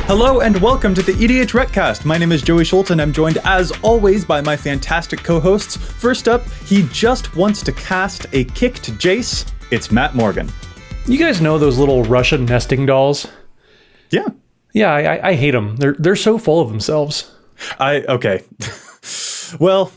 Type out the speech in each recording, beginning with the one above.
Hello and welcome to the EDHRECast. My name is Joey Schultz and I'm joined as always by my fantastic co-hosts. First up, he just wants to cast a kicked Jace. It's Matt Morgan. You guys know those little Russian nesting dolls? Yeah. Yeah, I hate them. They're so full of themselves. Okay. Well,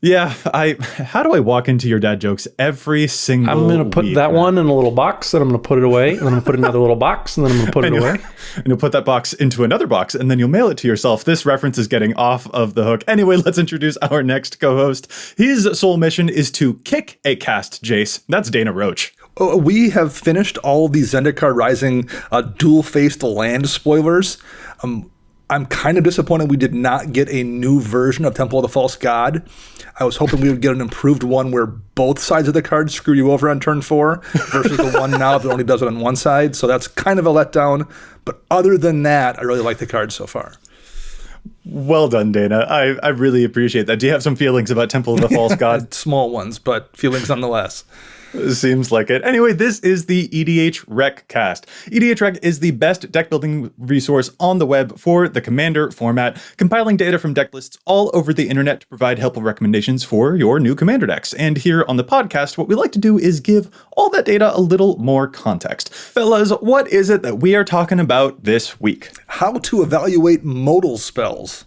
yeah, how do I walk into your dad jokes every single I'm going to put week, that man? one in a little box, then I'm going to put it away, and then I'm going to put another little box, and then I'm going to put it away. And you'll put that box into another box, and then you'll mail it to yourself. This reference is getting off of the hook. Anyway, let's introduce our next co-host. His sole mission is to kick a cast Jace. That's Dana Roach. We have finished all the Zendikar Rising dual-faced land spoilers. I'm kind of disappointed we did not get a new version of Temple of the False God. I was hoping we would get an improved one where both sides of the card screw you over on turn 4 versus the one now that only does it on one side. So that's kind of a letdown. But other than that, I really like the card so far. Well done, Dana. I really appreciate that. Do you have some feelings about Temple of the False God? Small ones, but feelings nonetheless. Seems like it. Anyway, this is the EDHRECast. EDHREC is the best deck building resource on the web for the Commander format, compiling data from deck lists all over the internet to provide helpful recommendations for your new Commander decks. And here on the podcast, what we like to do is give all that data a little more context. Fellas, what is it that we are talking about this week? How to evaluate modal spells.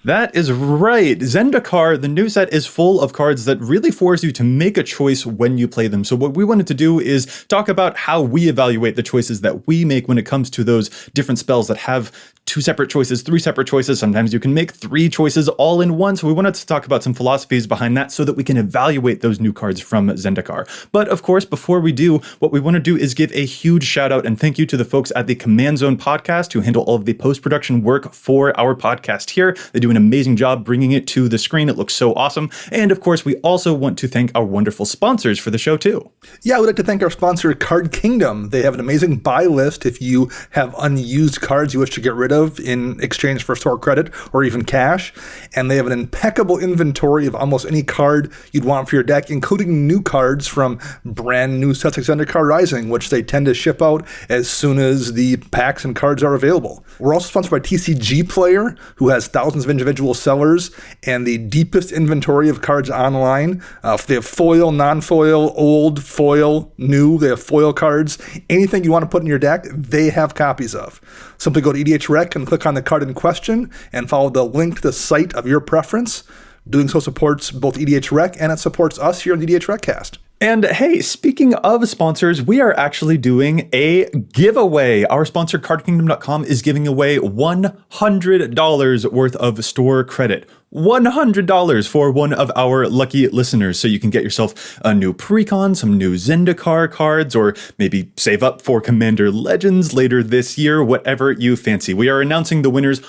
That is right. Zendikar, the new set, is full of cards that really force you to make a choice when you play them. So what we wanted to do is talk about how we evaluate the choices that we make when it comes to those different spells that have 2 separate choices, 3 separate choices. Sometimes you can make 3 choices all in one. So we wanted to talk about some philosophies behind that so that we can evaluate those new cards from Zendikar. But of course, before we do, what we want to do is give a huge shout out and thank you to the folks at the Command Zone podcast who handle all of the post-production work for our podcast here. They do an amazing job bringing it to the screen. It looks so awesome. And of course, we also want to thank our wonderful sponsors for the show too. Yeah, I would like to thank our sponsor, Card Kingdom. They have an amazing buy list if you have unused cards you wish to get rid of in exchange for store credit or even cash. And they have an impeccable inventory of almost any card you'd want for your deck, including new cards from brand new sets like Zendikar Rising, which they tend to ship out as soon as the packs and cards are available. We're also sponsored by TCG Player, who has thousands of individual sellers and the deepest inventory of cards online. They have foil, non-foil, old, foil, new. They have foil cards. Anything you want to put in your deck, they have copies of. Simply go to EDHREC and click on the card in question and follow the link to the site of your preference. Doing so supports both EDHREC and it supports us here on the EDHRECast. And hey, speaking of sponsors, we are actually doing a giveaway. Our sponsor, CardKingdom.com, is giving away $100 worth of store credit. $100 for one of our lucky listeners. So you can get yourself a new Precon, some new Zendikar cards, or maybe save up for Commander Legends later this year, whatever you fancy. We are announcing the winners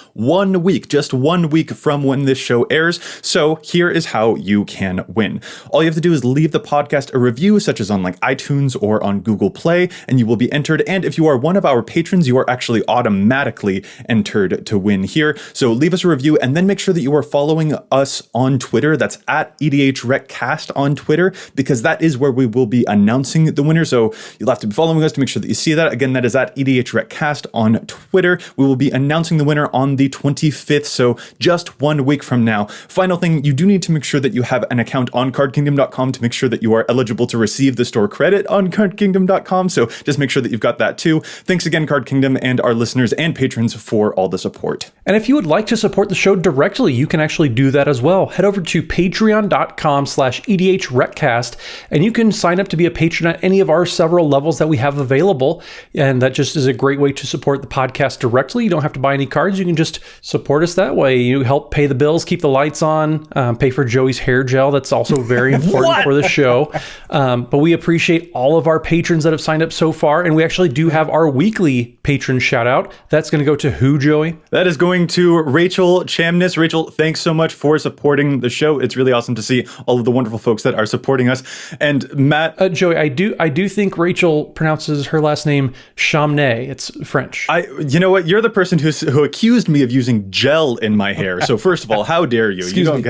just 1 week from when this show airs. So here is how you can win. All you have to do is leave the podcast a review, such as on like iTunes or on Google Play, and you will be entered. And if you are one of our patrons, you are actually automatically entered to win here. So leave us a review and then make sure that you are following us on Twitter. That's at EDHRECast on Twitter, because that is where we will be announcing the winner. So you'll have to be following us to make sure that you see that. Again, that is at EDHRECast on Twitter. We will be announcing the winner on the 25th. So just 1 week from now. Final thing, you do need to make sure that you have an account on cardkingdom.com to make sure that you are eligible to receive the store credit on cardkingdom.com. So just make sure that you've got that too. Thanks again, Card Kingdom, and our listeners and patrons for all the support. And if you would like to support the show directly, you can actually do that as well. Head over to patreon.com/EDHRECast, and you can sign up to be a patron at any of our several levels that we have available. And that just is a great way to support the podcast directly. You don't have to buy any cards. You can just support us that way. You help pay the bills, keep the lights on, pay for Joey's hair gel. That's also very important for the show. But we appreciate all of our patrons that have signed up so far. And we actually do have our weekly patron shout out. That's going to go to who, Joey? That is going to Rachel Chamness. Rachel, thanks so much for supporting the show. It's really awesome to see all of the wonderful folks that are supporting us. And Matt, Joey, I do think Rachel pronounces her last name Chamnay. It's French. You know what? You're the person who accused me of using gel in my hair. So first of all, how dare you? Excuse me,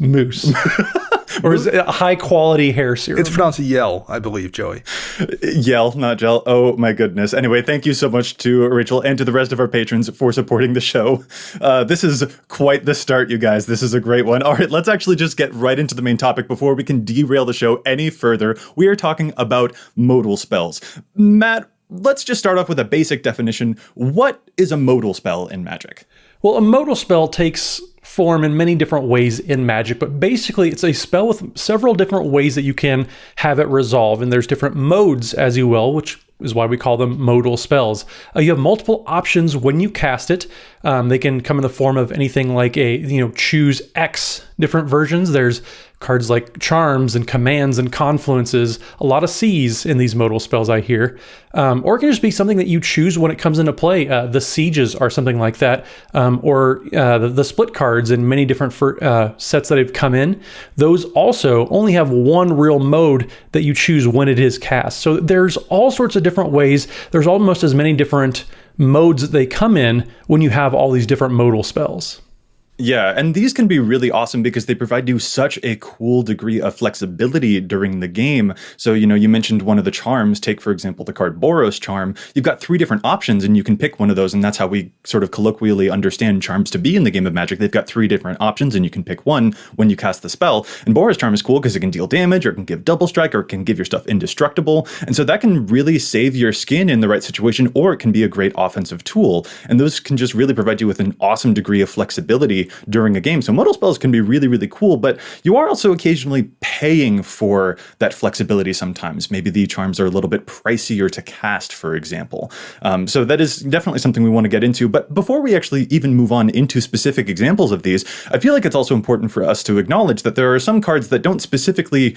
mousse. Or is it a high-quality hair serum? It's pronounced Yell, I believe, Joey. Yell, not gel. Oh my goodness. Anyway, thank you so much to Rachel and to the rest of our patrons for supporting the show. This is quite the start, you guys. This is a great one. All right, let's actually just get right into the main topic before we can derail the show any further. We are talking about modal spells. Matt, let's just start off with a basic definition. What is a modal spell in Magic? Well, a modal spell takes form in many different ways in Magic, but basically it's a spell with several different ways that you can have it resolve, and there's different modes, as you will, which is why we call them modal spells. You have multiple options when you cast it. They can come in the form of anything like choose X different versions. There's cards like Charms and Commands and Confluences, a lot of C's in these modal spells, I hear. Or it can just be something that you choose when it comes into play. The Sieges are something like that, or the split cards in many different sets that have come in. Those also only have one real mode that you choose when it is cast. So there's all sorts of different ways. There's almost as many different modes that they come in when you have all these different modal spells. Yeah, and these can be really awesome because they provide you such a cool degree of flexibility during the game. So, you mentioned one of the charms. Take, for example, the card Boros Charm. You've got 3 different options and you can pick one of those, and that's how we sort of colloquially understand charms to be in the game of Magic. They've got 3 different options and you can pick one when you cast the spell. And Boros Charm is cool because it can deal damage, or it can give double strike, or it can give your stuff indestructible. And so that can really save your skin in the right situation, or it can be a great offensive tool. And those can just really provide you with an awesome degree of flexibility during a game. So modal spells can be really, really cool, but you are also occasionally paying for that flexibility sometimes. Maybe the charms are a little bit pricier to cast, for example. So that is definitely something we want to get into. But before we actually even move on into specific examples of these, I feel like it's also important for us to acknowledge that there are some cards that don't specifically,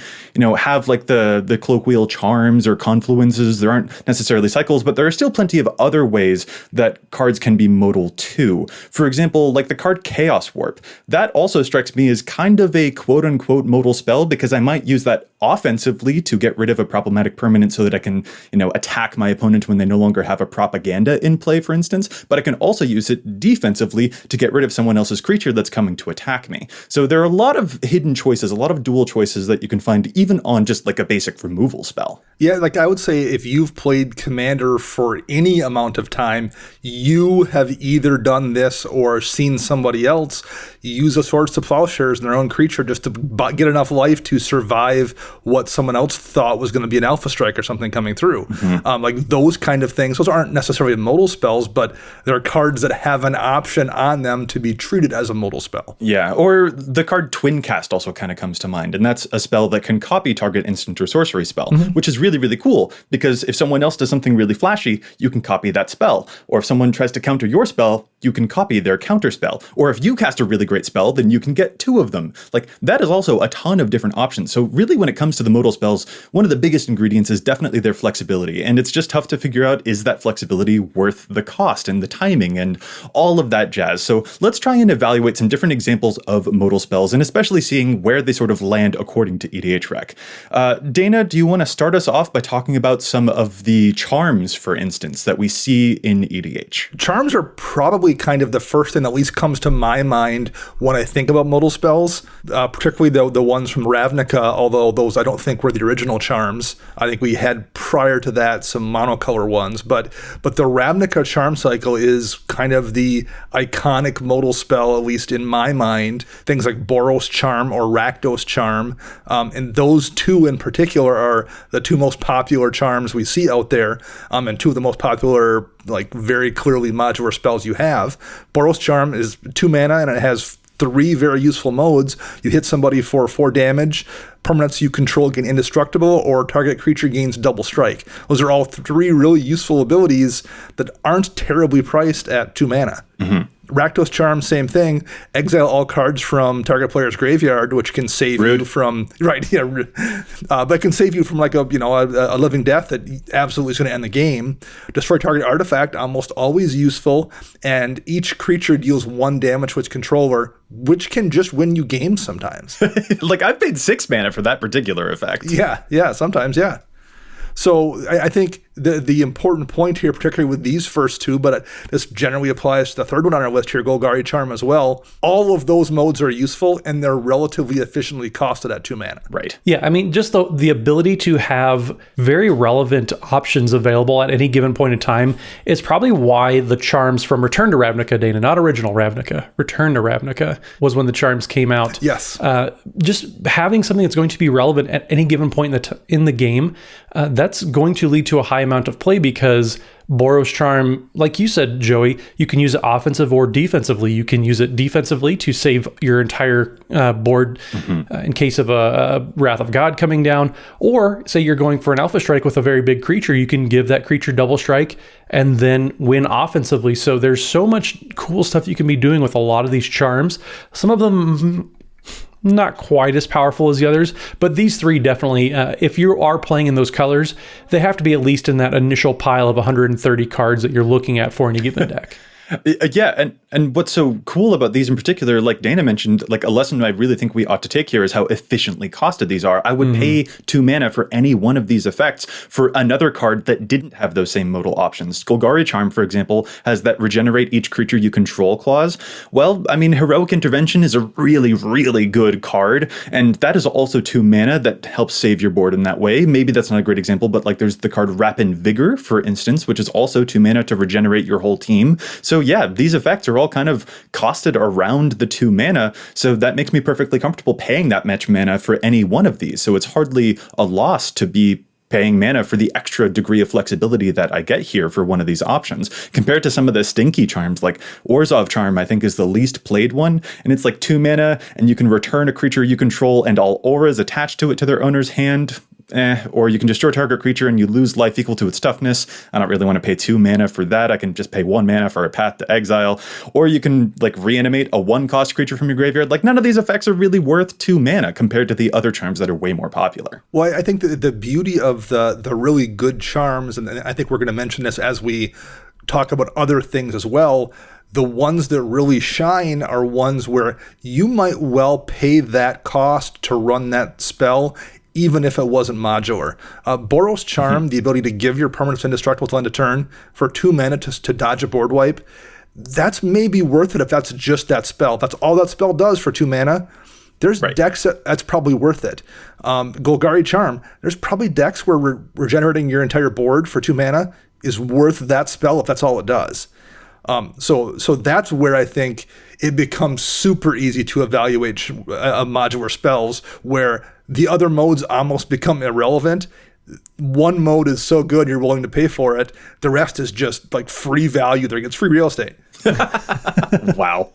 have like the colloquial charms or confluences. There aren't necessarily cycles, but there are still plenty of other ways that cards can be modal too. For example, like the card Chaos Warp. That also strikes me as kind of a quote-unquote modal spell, because I might use that offensively to get rid of a problematic permanent so that I can, attack my opponent when they no longer have a propaganda in play, for instance. But I can also use it defensively to get rid of someone else's creature that's coming to attack me. So there are a lot of hidden choices, a lot of dual choices that you can find even on just like a basic removal spell. Yeah, like I would say if you've played Commander for any amount of time, you have either done this or seen somebody else use a Swords to Plowshares in their own creature just to get enough life to survive what someone else thought was going to be an Alpha Strike or something coming through. Mm-hmm. Like those kind of things. Those aren't necessarily modal spells, but they're cards that have an option on them to be treated as a modal spell. Yeah, or the card Twin Cast also kind of comes to mind, and that's a spell that can copy target instant or sorcery spell, which is really, really cool, because if someone else does something really flashy, you can copy that spell. Or if someone tries to counter your spell, you can copy their counter spell. Or if you cast a really great spell, then you can get 2 of them. Like, that is also a ton of different options. So really, when it comes to the modal spells, one of the biggest ingredients is definitely their flexibility. And it's just tough to figure out, is that flexibility worth the cost and the timing and all of that jazz? So let's try and evaluate some different examples of modal spells, and especially seeing where they sort of land according to EDHREC. Dana, do you want to start us off by talking about some of the charms, for instance, that we see in EDH? Charms are probably kind of the first thing that at least comes to my mind when I think about modal spells, particularly the ones from Ravnica, although those I don't think were the original charms. I think we had prior to that some monocolor ones, but the Ravnica charm cycle is kind of the iconic modal spell, at least in my mind. Things like Boros Charm or Rakdos Charm, and those 2 in particular are the 2 most popular charms we see out there, and 2 of the most popular, like, very clearly modular spells you have. Boros Charm is 2 mana and it has 3 very useful modes. You hit somebody for 4 damage, permanents you control gain indestructible, or target creature gains double strike. Those are all 3 really useful abilities that aren't terribly priced at 2 mana. Mm-hmm. Rakdos Charm, same thing. Exile all cards from target player's graveyard, which can save you from but can save you from like a living death that absolutely is going to end the game. Destroy target artifact, almost always useful, and each creature deals 1 damage to its controller, which can just win you games sometimes. Like, I've paid 6 mana for that particular effect. Yeah, sometimes, yeah. So I think the important point here, particularly with these first two, but this generally applies to the third one on our list here, Golgari Charm as well. All of those modes are useful, and they're relatively efficiently costed at 2 mana. Right. Yeah, I mean, just the ability to have very relevant options available at any given point in time is probably why the charms from Return to Ravnica, Dana, not original Ravnica, Return to Ravnica, was when the charms came out. Yes. Just having something that's going to be relevant at any given point in the game, that's going to lead to a high amount of play, because Boros Charm, like you said, Joey, you can use it offensive or defensively. You can use it defensively to save your entire board in case of a Wrath of God coming down. Or say you're going for an Alpha Strike with a very big creature, you can give that creature double strike and then win offensively. So there's so much cool stuff you can be doing with a lot of these charms. Some of them not quite as powerful as the others, but these three definitely, if you are playing in those colors, they have to be at least in that initial pile of 130 cards that you're looking at for any given deck. Yeah, and what's so cool about these in particular, like Dana mentioned, like a lesson I really think we ought to take here is how efficiently costed these are. I would pay 2 mana for any one of these effects for another card that didn't have those same modal options. Golgari Charm, for example, has that regenerate each creature you control clause. Well, I mean, Heroic Intervention is a really, really good card, and that is also 2 mana that helps save your board in that way. Maybe that's not a great example, but like there's the card Rapid Vigor, for instance, which is also 2 mana to regenerate your whole team. So yeah, these effects are all kind of costed around the 2 mana, so that makes me perfectly comfortable paying that much mana for any one of these. So it's hardly a loss to be paying mana for the extra degree of flexibility that I get here for one of these options, compared to some of the stinky charms. Like Orzhov Charm, I think, is the least played one, and it's like 2 mana, and you can return a creature you control and all auras attached to it to their owner's hand. Or you can destroy target creature and you lose life equal to its toughness. I don't really want to pay 2 mana for that. I can just pay 1 mana for a Path to Exile. Or you can like reanimate a 1-cost creature from your graveyard. Like none of these effects are really worth 2 mana compared to the other charms that are way more popular. Well, I think the beauty of the really good charms, and I think we're going to mention this as we talk about other things as well, the ones that really shine are ones where you might well pay that cost to run that spell, even if it wasn't modular. Boros Charm, the ability to give your permanents indestructible till end of turn for 2 mana to dodge a board wipe, that's maybe worth it if that's just that spell. If that's all that spell does for 2 mana. There's decks that's probably worth it. Golgari Charm, there's probably decks where regenerating your entire board for 2 mana is worth that spell if that's all it does. So that's where I think it becomes super easy to evaluate modular spells, where the other modes almost become irrelevant. One mode is so good you're willing to pay for it. The rest is just like free value. It's free real estate. Wow.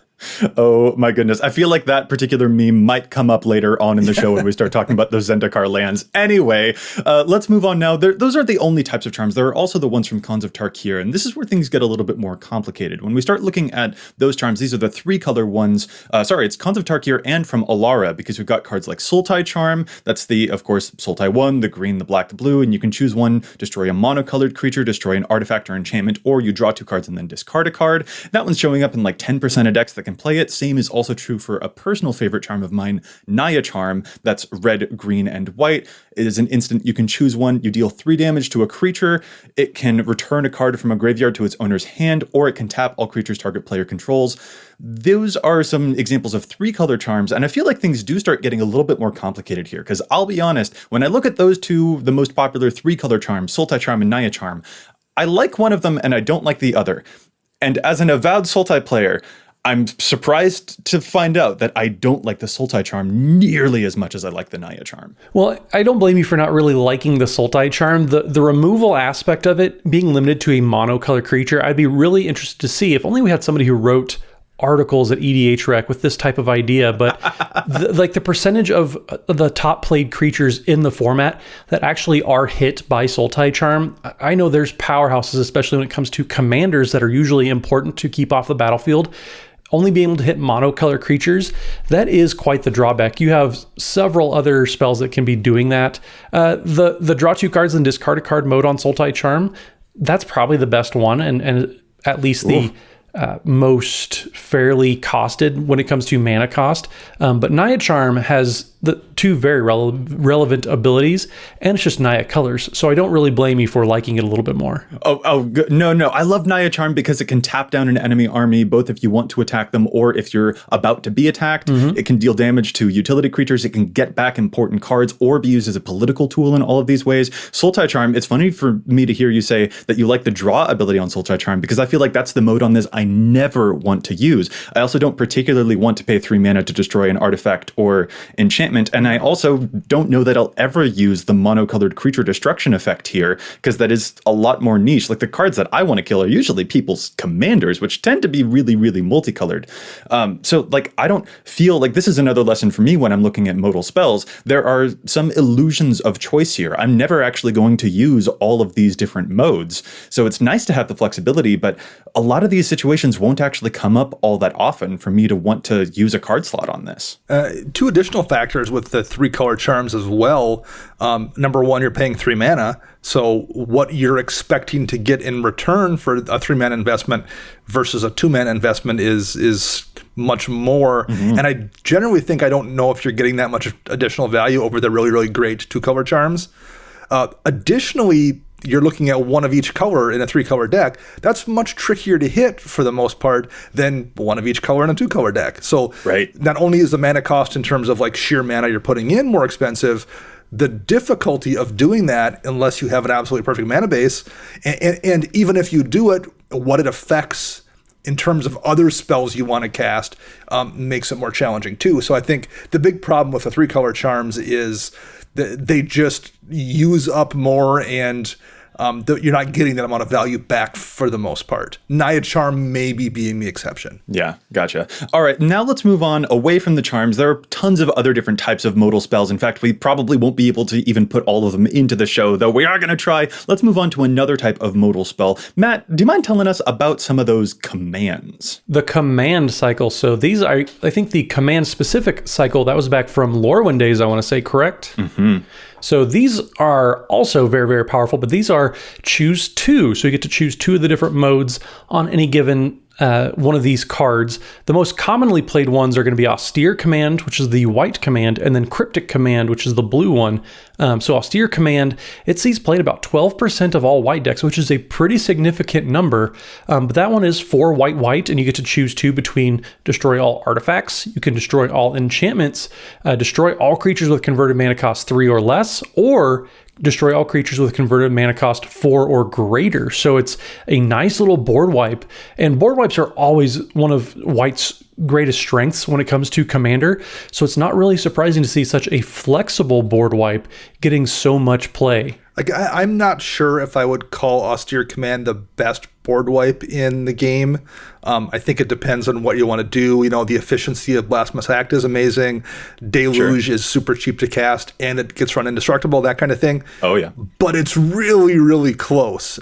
Oh my goodness. I feel like that particular meme might come up later on in the show when we start talking about those Zendikar lands. Anyway, let's move on now. Those aren't the only types of charms. There are also the ones from Khans of Tarkir, and this is where things get a little bit more complicated. When we start looking at those charms, these are the 3-color ones. It's Khans of Tarkir and from Alara, because we've got cards like Sultai Charm. That's of course, Sultai 1, the green, the black, the blue, and you can choose one, destroy a monocolored creature, destroy an artifact or enchantment, or you draw 2 cards and then discard a card. That one's showing up in like 10% of decks that can play it. Same is also true for a personal favorite charm of mine, Naya Charm. That's red, green, and white. It is an instant. You can choose one. You deal 3 damage to a creature. It can return a card from a graveyard to its owner's hand, or it can tap all creatures target player controls. Those are some examples of 3-color charms, and I feel like things do start getting a little bit more complicated here, because I'll be honest, when I look at those two, the most popular 3-color charms, Sultai Charm and Naya Charm, I like one of them and I don't like the other. And as an avowed Sultai player, I'm surprised to find out that I don't like the Sultai Charm nearly as much as I like the Naya Charm. Well, I don't blame you for not really liking the Sultai Charm. The removal aspect of it being limited to a monocolor creature, I'd be really interested to see. If only we had somebody who wrote articles at EDHREC with this type of idea, but the percentage of the top played creatures in the format that actually are hit by Sultai Charm, I know there's powerhouses, especially when it comes to commanders that are usually important to keep off the battlefield. Only being able to hit monocolor creatures, that is quite the drawback. You have several other spells that can be doing that. The draw 2 cards and discard a card mode on Sultai Charm, that's probably the best one, and at least the most fairly costed when it comes to mana cost. But Naya Charm has the two very relevant abilities, and it's just Naya colors. So I don't really blame you for liking it a little bit more. Good. No. I love Naya Charm because it can tap down an enemy army, both if you want to attack them or if you're about to be attacked. It can deal damage to utility creatures. It can get back important cards or be used as a political tool in all of these ways. Sultai Charm, it's funny for me to hear you say that you like the draw ability on Sultai Charm, because I feel like that's the mode on this I never want to use. I also don't particularly want to pay 3 mana to destroy an artifact or enchantment, and I also don't know that I'll ever use the monocolored creature destruction effect here, because that is a lot more niche. Like, the cards that I want to kill are usually people's commanders, which tend to be really, really multicolored. So like, I don't feel like this is another lesson for me when I'm looking at modal spells. There are some illusions of choice here. I'm never actually going to use all of these different modes. So it's nice to have the flexibility, but a lot of these situations won't actually come up all that often for me to want to use a card slot on this. 2 additional factors with the 3-color charms as well. Number one, you're paying 3 mana. So what you're expecting to get in return for a 3 mana investment versus a 2 mana investment is much more. And I generally think, I don't know if you're getting that much additional value over the really, really great 2-color charms. Additionally, you're looking at one of each color in a 3-color deck. That's much trickier to hit for the most part than one of each color in a 2-color deck. So not only is the mana cost in terms of like sheer mana you're putting in more expensive, the difficulty of doing that, unless you have an absolutely perfect mana base, and even if you do it, what it affects in terms of other spells you want to cast makes it more challenging too. So I think the big problem with the 3-color charms is that they just use up more, and you're not getting that amount of value back for the most part. Naya Charm maybe being the exception. Yeah, gotcha. All right, now let's move on away from the charms. There are tons of other different types of modal spells. In fact, we probably won't be able to even put all of them into the show, though we are going to try. Let's move on to another type of modal spell. Matt, do you mind telling us about some of those commands? The command cycle. So these are, I think the command specific cycle, that was back from Lorwyn days, I want to say, correct? So these are also very, very powerful, but these are choose 2. So you get to choose 2 of the different modes on any given one of these cards. The most commonly played ones are going to be Austere Command, which is the white command, and then Cryptic Command, which is the blue one. So Austere Command, it sees played about 12% of all white decks, which is a pretty significant number. But that one is 4 white, and you get to choose 2 between destroy all artifacts, you can destroy all enchantments, destroy all creatures with converted mana cost 3 or less, or destroy all creatures with converted mana cost 4 or greater. So it's a nice little board wipe. And board wipes are always one of White's greatest strengths when it comes to Commander. So it's not really surprising to see such a flexible board wipe getting so much play. Like, I'm not sure if I would call Austere Command the best board wipe in the game. I think it depends on what you want to do. You know, the efficiency of Blasphemous Act is amazing. Deluge is super cheap to cast, and it gets run indestructible, that kind of thing. Oh, yeah. But it's really, really close.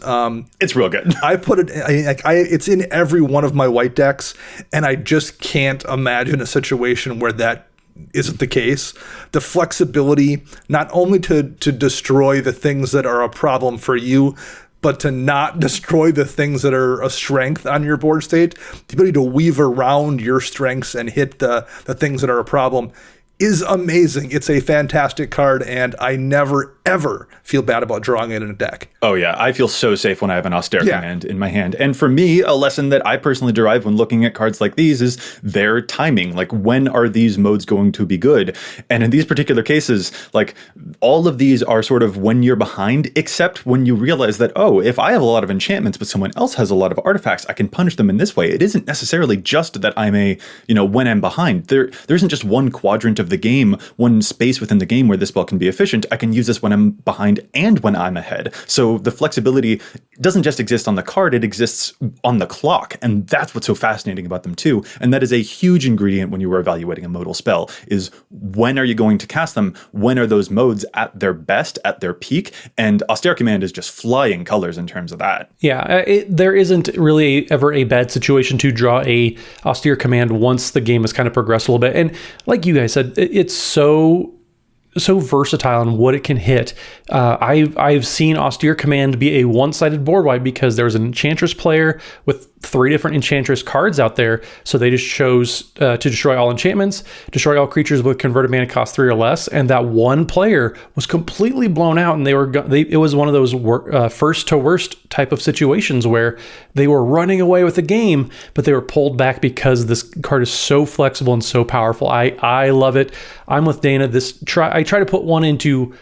It's real good. I put it, it's in every one of my white decks, and I just can't imagine a situation where that isn't the case. The flexibility, not only to destroy the things that are a problem for you, but to not destroy the things that are a strength on your board state, the ability to weave around your strengths and hit the things that are a problem is amazing. It's a fantastic card, and I never, ever feel bad about drawing it in a deck. Oh, yeah. I feel so safe when I have an Austere Command in my hand. And for me, a lesson that I personally derive when looking at cards like these is their timing. Like, when are these modes going to be good? And in these particular cases, like, all of these are sort of when you're behind, except when you realize that, oh, if I have a lot of enchantments, but someone else has a lot of artifacts, I can punish them in this way. It isn't necessarily just that I'm when I'm behind. There isn't just one quadrant of the game, one space within the game where this spell can be efficient. I can use this when I'm behind and when I'm ahead. So the flexibility doesn't just exist on the card, it exists on the clock. And that's what's so fascinating about them too. And that is a huge ingredient when you are evaluating a modal spell, is when are you going to cast them? When are those modes at their best, at their peak? And Austere Command is just flying colors in terms of that. Yeah, there isn't really ever a bad situation to draw a Austere Command once the game has kind of progressed a little bit. And like you guys said, it's so versatile in what it can hit. I've seen Austere Command be a one-sided board wipe because there was an Enchantress player with 3 different Enchantress cards out there. So they just chose to destroy all enchantments, destroy all creatures with converted mana cost 3 or less. And that one player was completely blown out. And it was one of those first to worst type of situations where they were running away with the game, but they were pulled back because this card is so flexible and so powerful. I love it. I'm with Dana. I try to put one into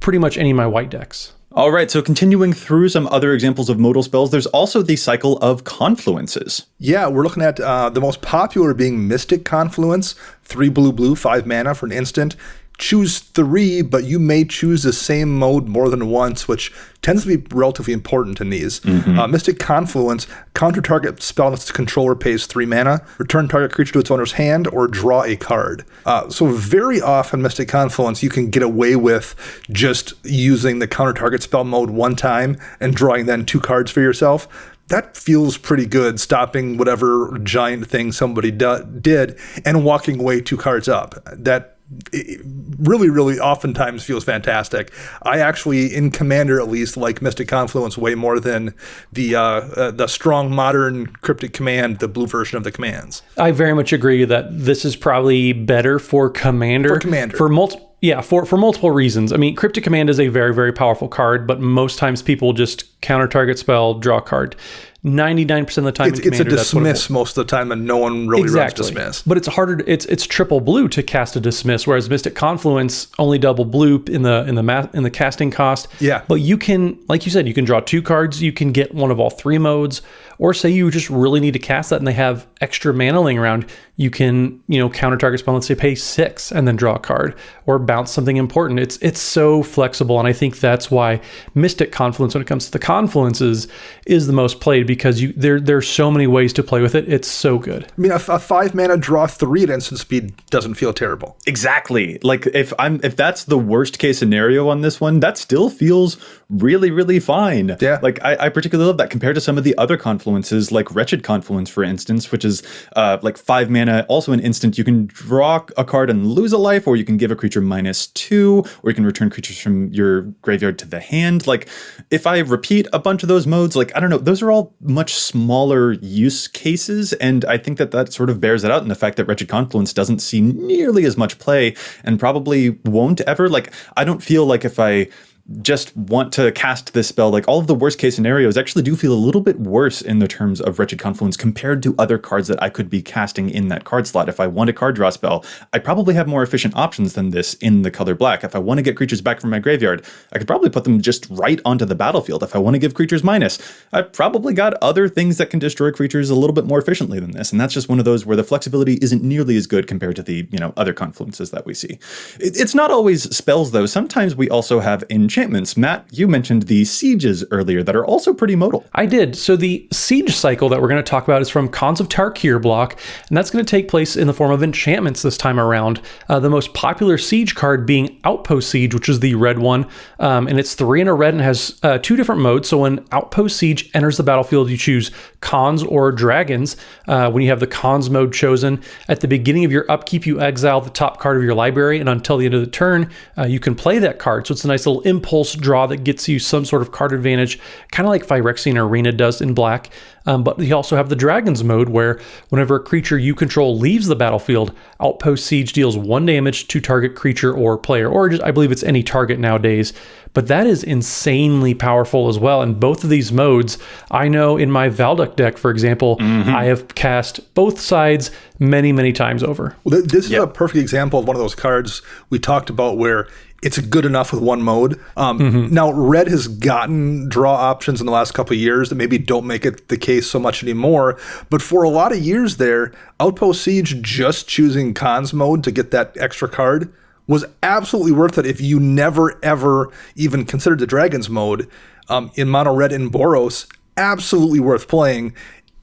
pretty much any of my white decks. All right, so continuing through some other examples of modal spells, there's also the cycle of Confluences. Yeah, we're looking at the most popular being Mystic Confluence, 3 blue, 5 mana for an instant. Choose 3, but you may choose the same mode more than once, which tends to be relatively important in these. Mystic Confluence, counter target spell unless its controller pays 3 mana, return target creature to its owner's hand, or draw a card. So very often, Mystic Confluence, you can get away with just using the counter target spell mode one time and drawing then 2 cards for yourself. That feels pretty good, stopping whatever giant thing somebody did and walking away 2 cards up. That it really oftentimes feels fantastic. I actually, in Commander at least, like Mystic Confluence way more than the strong modern Cryptic Command, the blue version of the commands. I very much agree that this is probably better for Commander. For multiple reasons. I mean, Cryptic Command is a very, very powerful card, but most times people just counter target spell, draw a card. 99% of the time in Commander, it's a dismiss most of the time, and no one really runs dismiss. But it's harder. It's triple blue to cast a dismiss, whereas Mystic Confluence only double blue in the casting cost. Yeah. But you can, like you said, you can draw 2 cards. You can get one of all 3 modes, or say you just really need to cast that and they have extra mana laying around. You can, counter target spell, let's say pay 6 and then draw a card or bounce something important. It's so flexible, and I think that's why Mystic Confluence, when it comes to the Confluences, is the most played, because there's so many ways to play with it. It's so good. I mean, a 5 mana draw 3 at instant speed doesn't feel terrible. Exactly. Like if that's the worst case scenario on this one, that still feels really fine. Yeah. Like I particularly love that compared to some of the other Confluences, like Wretched Confluence, for instance, which is like 5 mana, also an instant. You can draw a card and lose a life, or you can give a creature -2, or you can return creatures from your graveyard to the hand. Like if I repeat a bunch of those modes, like I don't know, those are all much smaller use cases, and I think that sort of bears it out in the fact that Wretched Confluence doesn't see nearly as much play and probably won't ever. Like I don't feel like if I just want to cast this spell, like all of the worst case scenarios actually do feel a little bit worse in the terms of Wretched Confluence compared to other cards that I could be casting in that card slot. If I want a card draw spell, I probably have more efficient options than this in the color black. If I want to get creatures back from my graveyard, I could probably put them just right onto the battlefield. If I want to give creatures minus, I've probably got other things that can destroy creatures a little bit more efficiently than this. And that's just one of those where the flexibility isn't nearly as good compared to the, other Confluences that we see. It's not always spells though. Sometimes we also have enchantments. Matt, you mentioned the sieges earlier that are also pretty modal. I did. So the siege cycle that we're going to talk about is from Khans of Tarkir block, and that's going to take place in the form of enchantments this time around. The most popular siege card being Outpost Siege, which is the red one, and it's 3 in a red and has 2 different modes. So when Outpost Siege enters the battlefield, you choose Khans or Dragons. When you have the Khans mode chosen, at the beginning of your upkeep, you exile the top card of your library, and until the end of the turn, you can play that card. So it's a nice little impulse draw that gets you some sort of card advantage, kind of like Phyrexian Arena does in black. But you also have the Dragons mode, where whenever a creature you control leaves the battlefield, Outpost Siege deals 1 damage to target creature or player, or just, I believe it's any target nowadays. But that is insanely powerful as well. And both of these modes, I know in my Valduk deck, for example, I have cast both sides many times over. Well, this is a perfect example of one of those cards we talked about where it's good enough with one mode. Now, red has gotten draw options in the last couple of years that maybe don't make it the case so much anymore. But for a lot of years there, Outpost Siege, just choosing Khans mode to get that extra card, was absolutely worth it if you never, ever even considered the Dragons mode. In Mono Red and Boros, absolutely worth playing.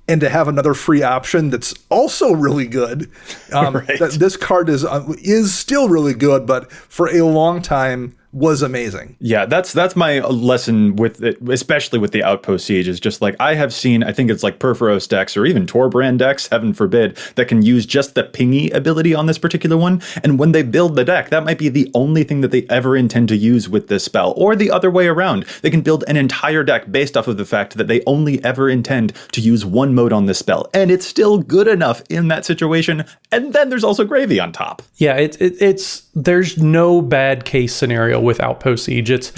And to have another free option that's also really good. Right. This card is still really good, but for a long time, was amazing. Yeah, that's my lesson with it, especially with the Outpost Siege, is just like I have seen, I think it's like Perforos decks or even Torbrand decks, heaven forbid, that can use just the pingy ability on this particular one. And when they build the deck, that might be the only thing that they ever intend to use with this spell, or the other way around. They can build an entire deck based off of the fact that they only ever intend to use one mode on this spell. And it's still good enough in that situation. And then there's also gravy on top. Yeah, it's there's no bad case scenario with Outpost Siege.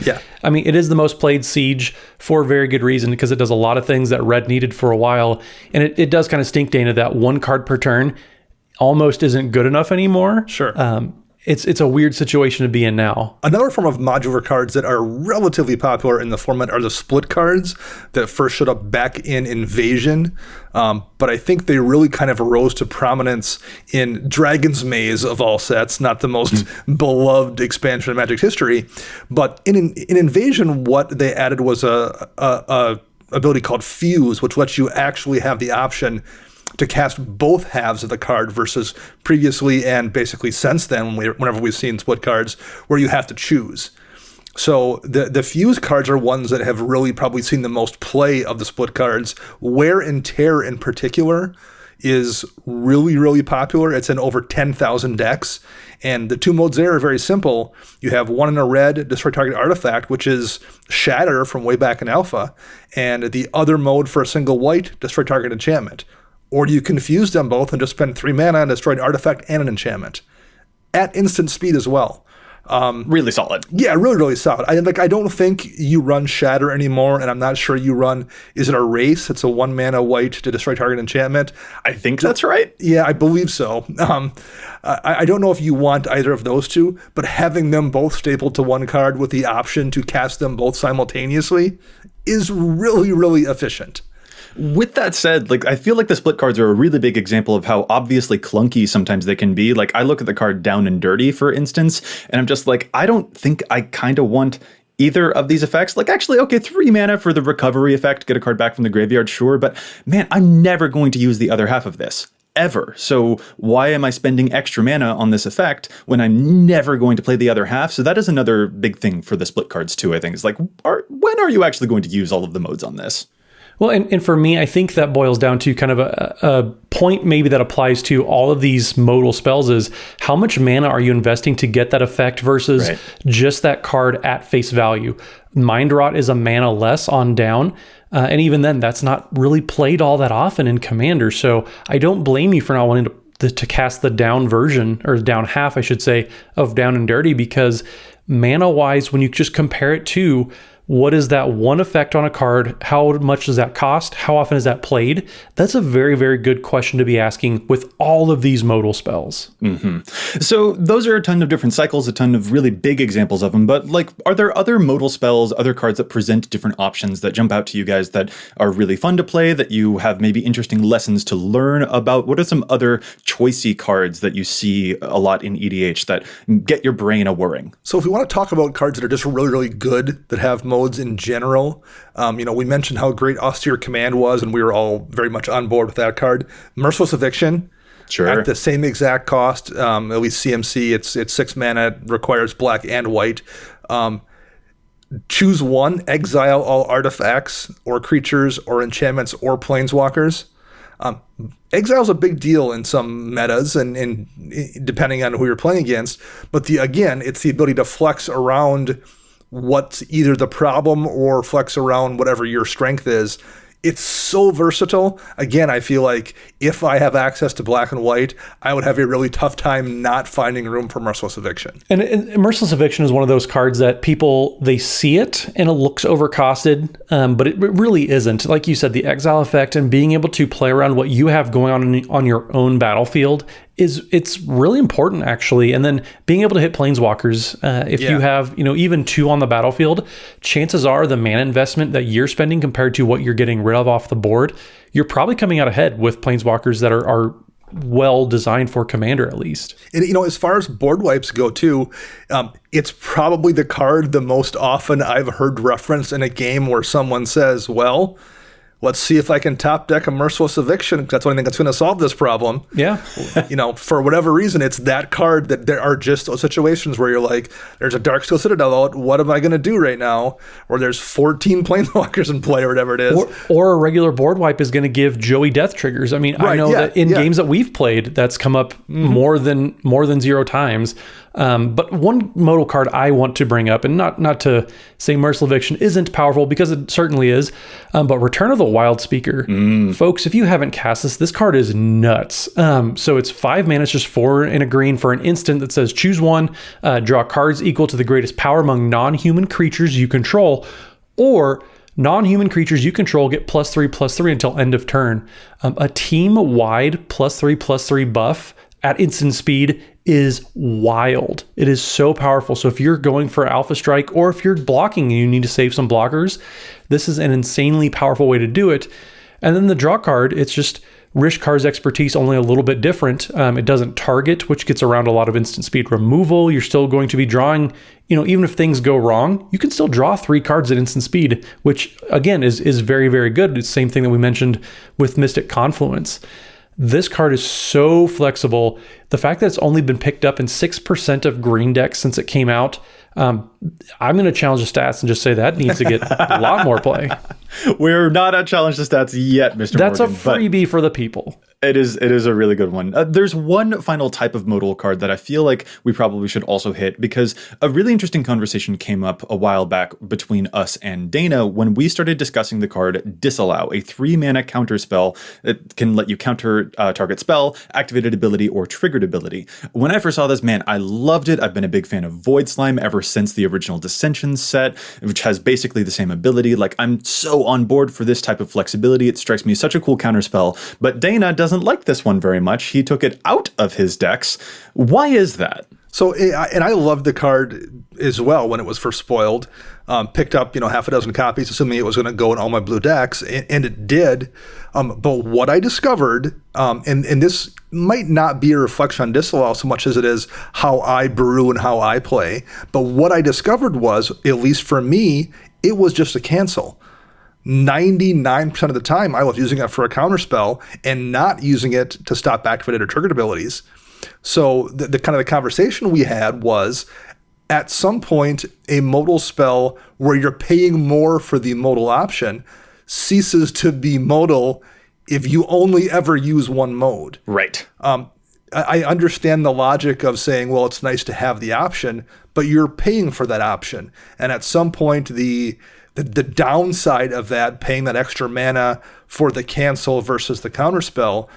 I mean, it is the most played siege for a very good reason, because it does a lot of things that Red needed for a while. And it does kind of stink, Dana, that one card per turn almost isn't good enough anymore. Sure. It's a weird situation to be in now. Another form of modular cards that are relatively popular in the format are the split cards that first showed up back in Invasion. But I think they really kind of arose to prominence in Dragon's Maze of all sets, not the most beloved expansion of Magic's history. But in Invasion, what they added was a ability called Fuse, which lets you actually have the option to cast both halves of the card versus previously and basically since then, whenever we've seen split cards, where you have to choose. So the Fuse cards are ones that have really probably seen the most play of the split cards. Wear and Tear in particular is really, really popular. It's in over 10,000 decks. And the two modes there are very simple. You have one in a red, destroy target artifact, which is Shatter from way back in Alpha. And the other mode for a single white, destroy target enchantment. Or you can fuse them both and just spend 3 mana and destroy an artifact and an enchantment. At instant speed as well. Really solid. Yeah, really, really solid. I don't think you run Shatter anymore, and I'm not sure you run, is it a Race? It's a 1 mana white to destroy target enchantment. I think that's right. Yeah, I believe so. I don't know if you want either of those two, but having them both stapled to one card with the option to cast them both simultaneously is really, really efficient. With that said, like I feel like the split cards are a really big example of how obviously clunky sometimes they can be. Like I look at the card Down and Dirty, for instance, and I'm just like, I don't think I kind of want either of these effects. Like actually, okay, 3 mana for the recovery effect, get a card back from the graveyard, sure, but man, I'm never going to use the other half of this. Ever. So why am I spending extra mana on this effect when I'm never going to play the other half? So that is another big thing for the split cards too, I think. It's like, when are you actually going to use all of the modes on this? Well, and for me, I think that boils down to kind of a point maybe that applies to all of these modal spells is how much mana are you investing to get that effect versus just that card at face value. Mind Rot is a mana less on down. And even then, that's not really played all that often in Commander. So I don't blame you for not wanting to cast the down version, or down half, I should say, of Down and Dirty, because mana-wise, when you just compare it to what is that one effect on a card? How much does that cost? How often is that played? That's a very, very good question to be asking with all of these modal spells. Mm-hmm. So those are a ton of different cycles, a ton of really big examples of them. But like, are there other modal spells, other cards that present different options that jump out to you guys that are really fun to play, that you have maybe interesting lessons to learn about? What are some other choicey cards that you see a lot in EDH that get your brain a-whirring? So if we want to talk about cards that are just really, really good, that have modes in general, we mentioned how great Austere Command was, and we were all very much on board with that card. Merciless Eviction, sure, at the same exact cost, at least CMC, it's 6 mana, requires black and white. Choose one, exile all artifacts or creatures or enchantments or planeswalkers. Exile's a big deal in some metas and depending on who you're playing against, but it's the ability to flex around what's either the problem or flex around whatever your strength is. It's so versatile. Again, I feel like if I have access to black and white, I would have a really tough time not finding room for Merciless Eviction. And Merciless Eviction is one of those cards that people, they see it and it looks overcosted, but it really isn't. Like you said, the exile effect and being able to play around what you have going on your own battlefield it's really important, actually. And then being able to hit planeswalkers, if you have, even 2 on the battlefield, chances are the mana investment that you're spending compared to what you're getting rid of off the board, you're probably coming out ahead with planeswalkers that are well designed for Commander, at least. And, as far as board wipes go too, it's probably the card the most often I've heard referenced in a game where someone says, well, let's see if I can top deck a Merciless Eviction. That's the only thing that's going to solve this problem. Yeah. For whatever reason, it's that card that there are just those situations where you're like, there's a Darksteel Citadel out. What am I going to do right now? Or there's 14 Planeswalkers in play or whatever it is. Or a regular board wipe is going to give Joey death triggers. I mean, I know that in games that we've played, that's come up more than 0 times. But one modal card I want to bring up, and not to say Merciless Eviction isn't powerful, because it certainly is, but Return of the Wild Speaker. Folks, if you haven't cast this card is nuts. So it's 5 mana, it's just 4 and a green for an instant that says choose one, draw cards equal to the greatest power among non-human creatures you control, or non-human creatures you control get +3/+3 until end of turn. A team-wide +3/+3 buff at instant speed is wild. It is so powerful. So if you're going for Alpha Strike, or if you're blocking and you need to save some blockers, this is an insanely powerful way to do it. And then the draw card, it's just Rishkar's expertise, only a little bit different. It doesn't target, which gets around a lot of instant speed removal. You're still going to be drawing, even if things go wrong, you can still draw 3 cards at instant speed, which again is very, very good. It's the same thing that we mentioned with Mystic Confluence. This card is so flexible. The fact that it's only been picked up in 6% of green decks since it came out, I'm going to challenge the stats and just say that needs to get a lot more play. We're not at Challenge the Stats yet, Mr. That's Morgan. A freebie for the people. It is a really good one. There's one final type of modal card that I feel like we probably should also hit, because a really interesting conversation came up a while back between us and Dana when we started discussing the card Disallow, a 3-mana counter spell that can let you counter target spell, activated ability, or triggered ability. When I first saw this, man, I loved it. I've been a big fan of Void Slime ever since the original Dissension set, which has basically the same ability. Like, I'm so on board for this type of flexibility. It strikes me as such a cool counter spell, but Dana doesn't like this one very much. He took it out of his decks. Why is that? So, and I loved the card as well when it was first spoiled. Picked up, half a dozen copies, assuming it was going to go in all my blue decks, and it did. But what I discovered, and this might not be a reflection on Disallow so much as it is how I brew and how I play, but what I discovered was, at least for me, it was just a cancel. 99% of the time, I was using it for a counterspell and not using it to stop activated or triggered abilities. So the kind of the conversation we had was, at some point, a modal spell where you're paying more for the modal option ceases to be modal if you only ever use one mode. Right. I understand the logic of saying, well, it's nice to have the option, but you're paying for that option. And at some point, the downside of that, paying that extra mana for the cancel versus the counterspell,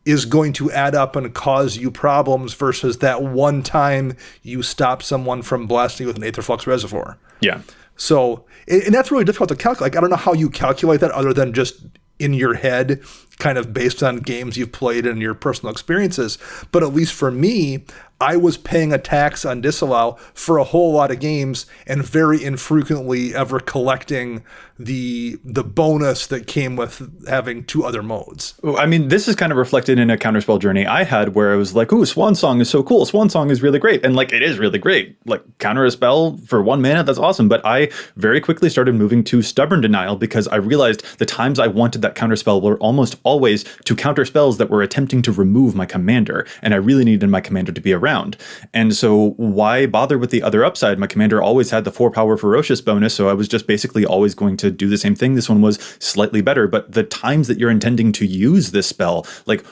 is going to add up and cause you problems versus that one time you stop someone from blasting with an Aetherflux Reservoir. Yeah. So, and that's really difficult to calculate. Like, I don't know how you calculate that other than just in your head, kind of based on games you've played and your personal experiences. But at least for me, I was paying a tax on Disallow for a whole lot of games and very infrequently ever collecting the bonus that came with having 2 other modes. I mean, this is kind of reflected in a counterspell journey I had where I was like, ooh, Swan Song is so cool. Swan Song is really great. And like, it is really great. Like, counter a spell for 1 mana, that's awesome. But I very quickly started moving to Stubborn Denial because I realized the times I wanted that counterspell were almost always to counter spells that were attempting to remove my commander. And I really needed my commander to be around. And so why bother with the other upside? My commander always had the 4-power ferocious bonus, so I was just basically always going to do the same thing. This one was slightly better, but the times that you're intending to use this spell, like,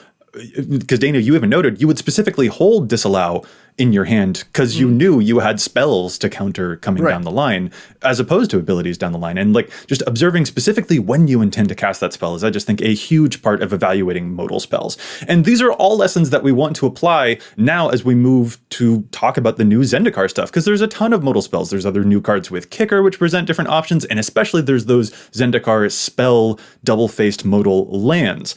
because Dana, you even noted you would specifically hold Disallow in your hand because you knew you had spells to counter coming down the line as opposed to abilities down the line. And like, just observing specifically when you intend to cast that spell is, I just think, a huge part of evaluating modal spells. And these are all lessons that we want to apply now as we move to talk about the new Zendikar stuff, because there's a ton of modal spells. There's other new cards with Kicker, which present different options. And especially there's those Zendikar spell double-faced modal lands.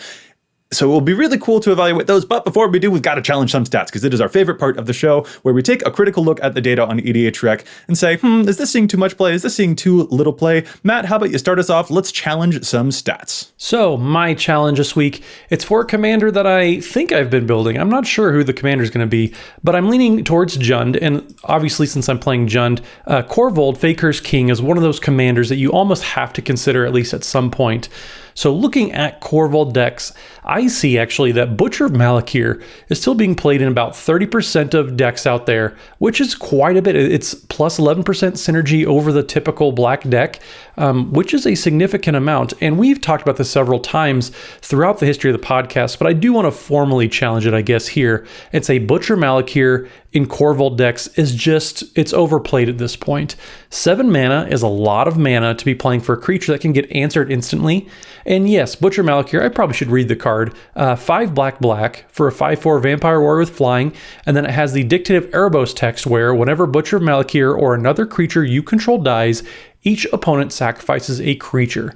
So it will be really cool to evaluate those. But before we do, we've got to challenge some stats, because it is our favorite part of the show, where we take a critical look at the data on EDHREC and say, is this seeing too much play? Is this seeing too little play? Matt, how about you start us off? Let's challenge some stats. So my challenge this week, it's for a commander that I think I've been building. I'm not sure who the commander is going to be, but I'm leaning towards Jund. And obviously, since I'm playing Jund, Korvold, Faker's King, is one of those commanders that you almost have to consider at least at some point. So looking at Corval decks, I see actually that Butcher of Malakir is still being played in about 30% of decks out there, which is quite a bit. It's plus 11% synergy over the typical black deck, which is a significant amount. And we've talked about this several times throughout the history of the podcast, but I do want to formally challenge it, I guess, here and say Butcher Malakir in Corval decks is just, it's overplayed at this point. 7 mana is a lot of mana to be playing for a creature that can get answered instantly. And yes, Butcher Malakir, I probably should read the card. 5 black for a 5/4 Vampire Warrior with flying, and then it has the Dictative Erebos text where whenever Butcher of Malakir or another creature you control dies, each opponent sacrifices a creature.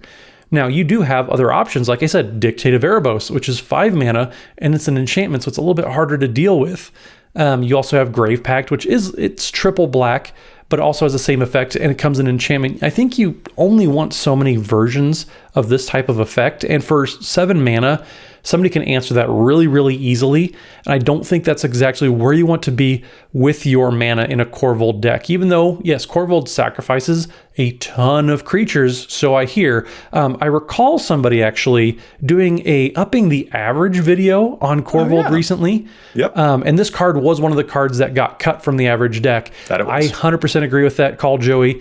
Now, you do have other options, like I said, Dictative Erebos, which is 5 mana, and it's an enchantment, so it's a little bit harder to deal with. You also have Grave Pact, which it's triple black, but also has the same effect, and it comes in enchantment. I think you only want so many versions of this type of effect, and for 7 mana, somebody can answer that really, really easily. And I don't think that's exactly where you want to be with your mana in a Corval deck. Even though, yes, Corval sacrifices a ton of creatures, so I hear. I recall somebody actually doing a upping the average video on Corval recently. Yep. And this card was one of the cards that got cut from the average deck. That it was. I 100% agree with that call, Joey.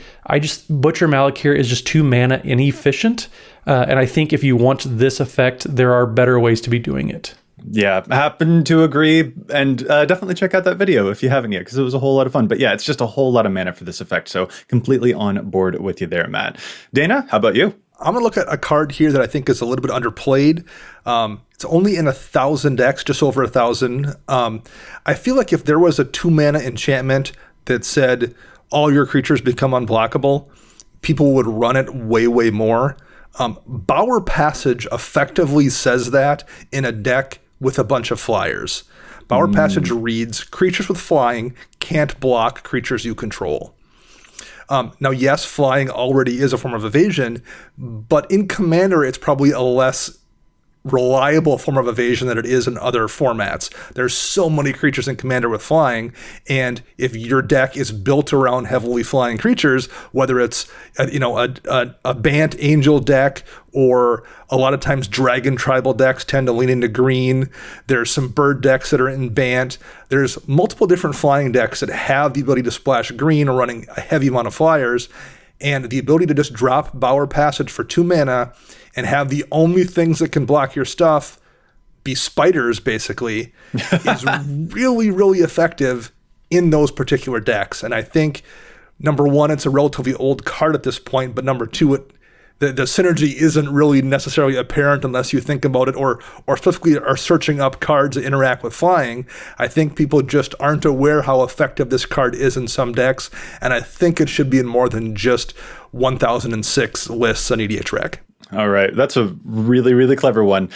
Butcher Malakir is just 2 mana inefficient. And I think if you want this effect, there are better ways to be doing it. Yeah, happen to agree, and definitely check out that video if you haven't yet, because it was a whole lot of fun. But yeah, it's just a whole lot of mana for this effect, so completely on board with you there, Matt. Dana, how about you? I'm going to look at a card here that I think is a little bit underplayed. It's only in 1,000 decks, just over 1,000. I feel like if there was a 2-mana enchantment that said all your creatures become unblockable, people would run it way, way more. Bower Passage effectively says that in a deck with a bunch of flyers. Bower Passage reads, creatures with flying can't block creatures you control. Now, yes, flying already is a form of evasion, but in Commander, it's probably a less reliable form of evasion than it is in other formats. There's so many creatures in Commander with flying, and if your deck is built around heavily flying creatures, whether it's a Bant Angel deck, or a lot of times Dragon Tribal decks tend to lean into green. There's some bird decks that are in Bant. There's multiple different flying decks that have the ability to splash green or running a heavy amount of flyers, and the ability to just drop Bower Passage for 2 mana and have the only things that can block your stuff be spiders, basically, is really, really effective in those particular decks. And I think, number one, it's a relatively old card at this point, but number two, the synergy isn't really necessarily apparent unless you think about it or specifically are searching up cards that interact with flying. I think people just aren't aware how effective this card is in some decks, and I think it should be in more than just 1006 lists on EDHREC. All right. That's a really, really clever one.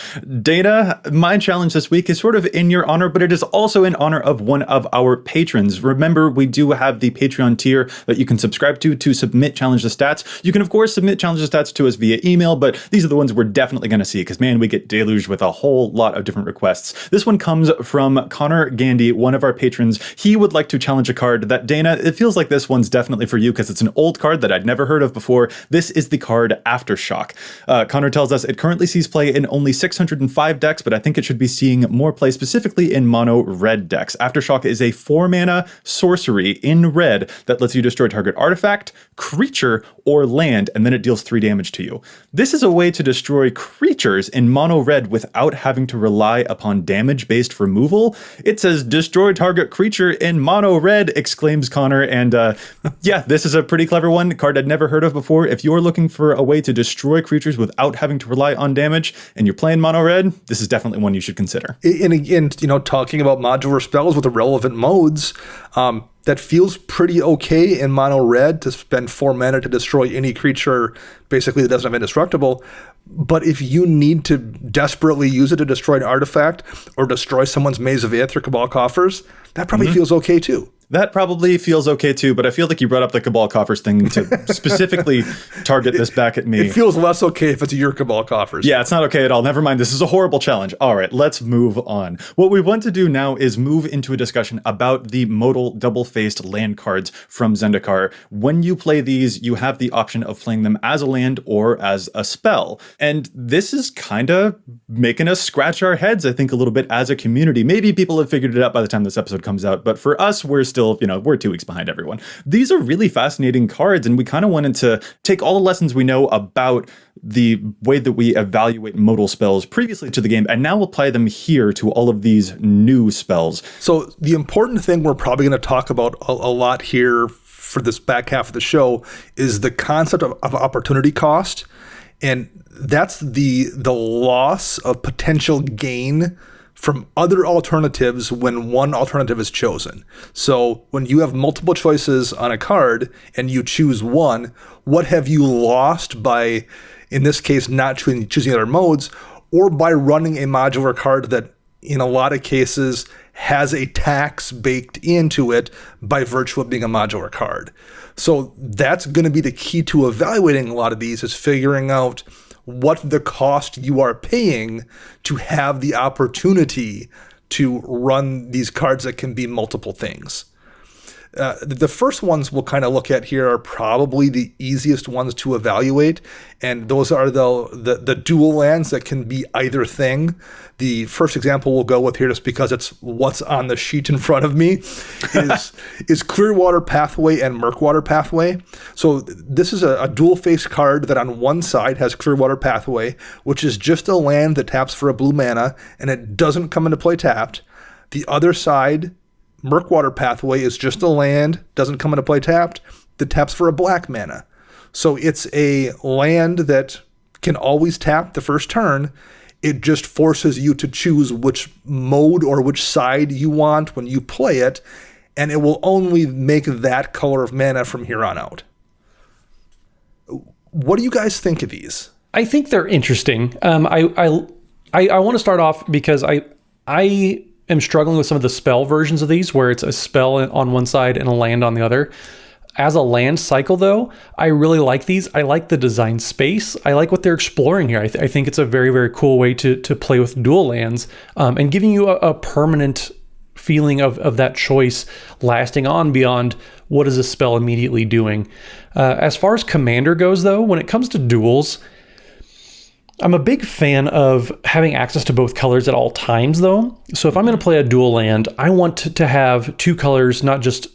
Dana, my challenge this week is sort of in your honor, but it is also in honor of one of our patrons. Remember, we do have the Patreon tier that you can subscribe to submit Challenge the Stats. You can, of course, submit Challenge the Stats to us via email, but these are the ones we're definitely going to see because, man, we get deluged with a whole lot of different requests. This one comes from Connor Gandy, one of our patrons. He would like to challenge a card that, Dana, it feels like this one's definitely for you because it's an old card that I'd never heard of before. This is the card Aftershock. Connor tells us it currently sees play in only 605 decks, but I think it should be seeing more play specifically in mono red decks. Aftershock is a 4-mana sorcery in red that lets you destroy target artifact, creature, or land, and then it deals 3 damage to you. This is a way to destroy creatures in mono red without having to rely upon damage-based removal. It says destroy target creature in mono red, exclaims Connor, and yeah, this is a pretty clever one, a card I'd never heard of before. If you're looking for a way to destroy creatures without having to rely on damage, and you're playing mono red, this is definitely one you should consider. And again, talking about modular spells with the relevant modes, that feels pretty okay in mono red to spend 4 mana to destroy any creature basically that doesn't have indestructible. But if you need to desperately use it to destroy an artifact or destroy someone's Maze of Ith or Cabal Coffers, that probably feels okay too. That probably feels okay too, but I feel like you brought up the Cabal Coffers thing to specifically target this back at me. It feels less okay if it's your Cabal Coffers. Yeah, it's not okay at all. Never mind. This is a horrible challenge. All right, let's move on. What we want to do now is move into a discussion about the modal double-faced land cards from Zendikar. When you play these, you have the option of playing them as a land or as a spell. And this is kind of making us scratch our heads, I think, a little bit as a community. Maybe people have figured it out by the time this episode comes out, but for us, we're still, we're 2 weeks behind everyone. These are really fascinating cards, and we kind of wanted to take all the lessons we know about the way that we evaluate modal spells previously to the game, and now apply them here to all of these new spells. So the important thing we're probably going to talk about a lot here for this back half of the show is the concept of opportunity cost. And that's the loss of potential gain from other alternatives when one alternative is chosen. So when you have multiple choices on a card and you choose one, what have you lost by, in this case, not choosing other modes, or by running a modular card that in a lot of cases has a tax baked into it by virtue of being a modular card. So that's going to be the key to evaluating a lot of these, is figuring out what the cost you are paying to have the opportunity to run these cards that can be multiple things. The first ones we'll kind of look at here are probably the easiest ones to evaluate, and those are the dual lands that can be either thing. The first example we'll go with here, just because it's what's on the sheet in front of me, is Clearwater Pathway and Murkwater Pathway. So this is a dual-faced card that on one side has Clearwater Pathway, which is just a land that taps for a blue mana, and it doesn't come into play tapped. The other side, Murkwater Pathway, is just a land, doesn't come into play tapped, that taps for a black mana. So it's a land that can always tap the first turn. It just forces you to choose which mode or which side you want when you play it, and it will only make that color of mana from here on out. What do you guys think of these? I think they're interesting. I want to start off because I am struggling with some of the spell versions of these, where it's a spell on one side and a land on the other. As a land cycle, though, I really like these. I like the design space. I like what they're exploring here. I think it's a very, very cool way to play with dual lands, and giving you a permanent feeling of that choice lasting on beyond what is a spell immediately doing. As far as commander goes, though, when it comes to duels, I'm a big fan of having access to both colors at all times, though. So if I'm going to play a dual land, I want to have 2 colors, not just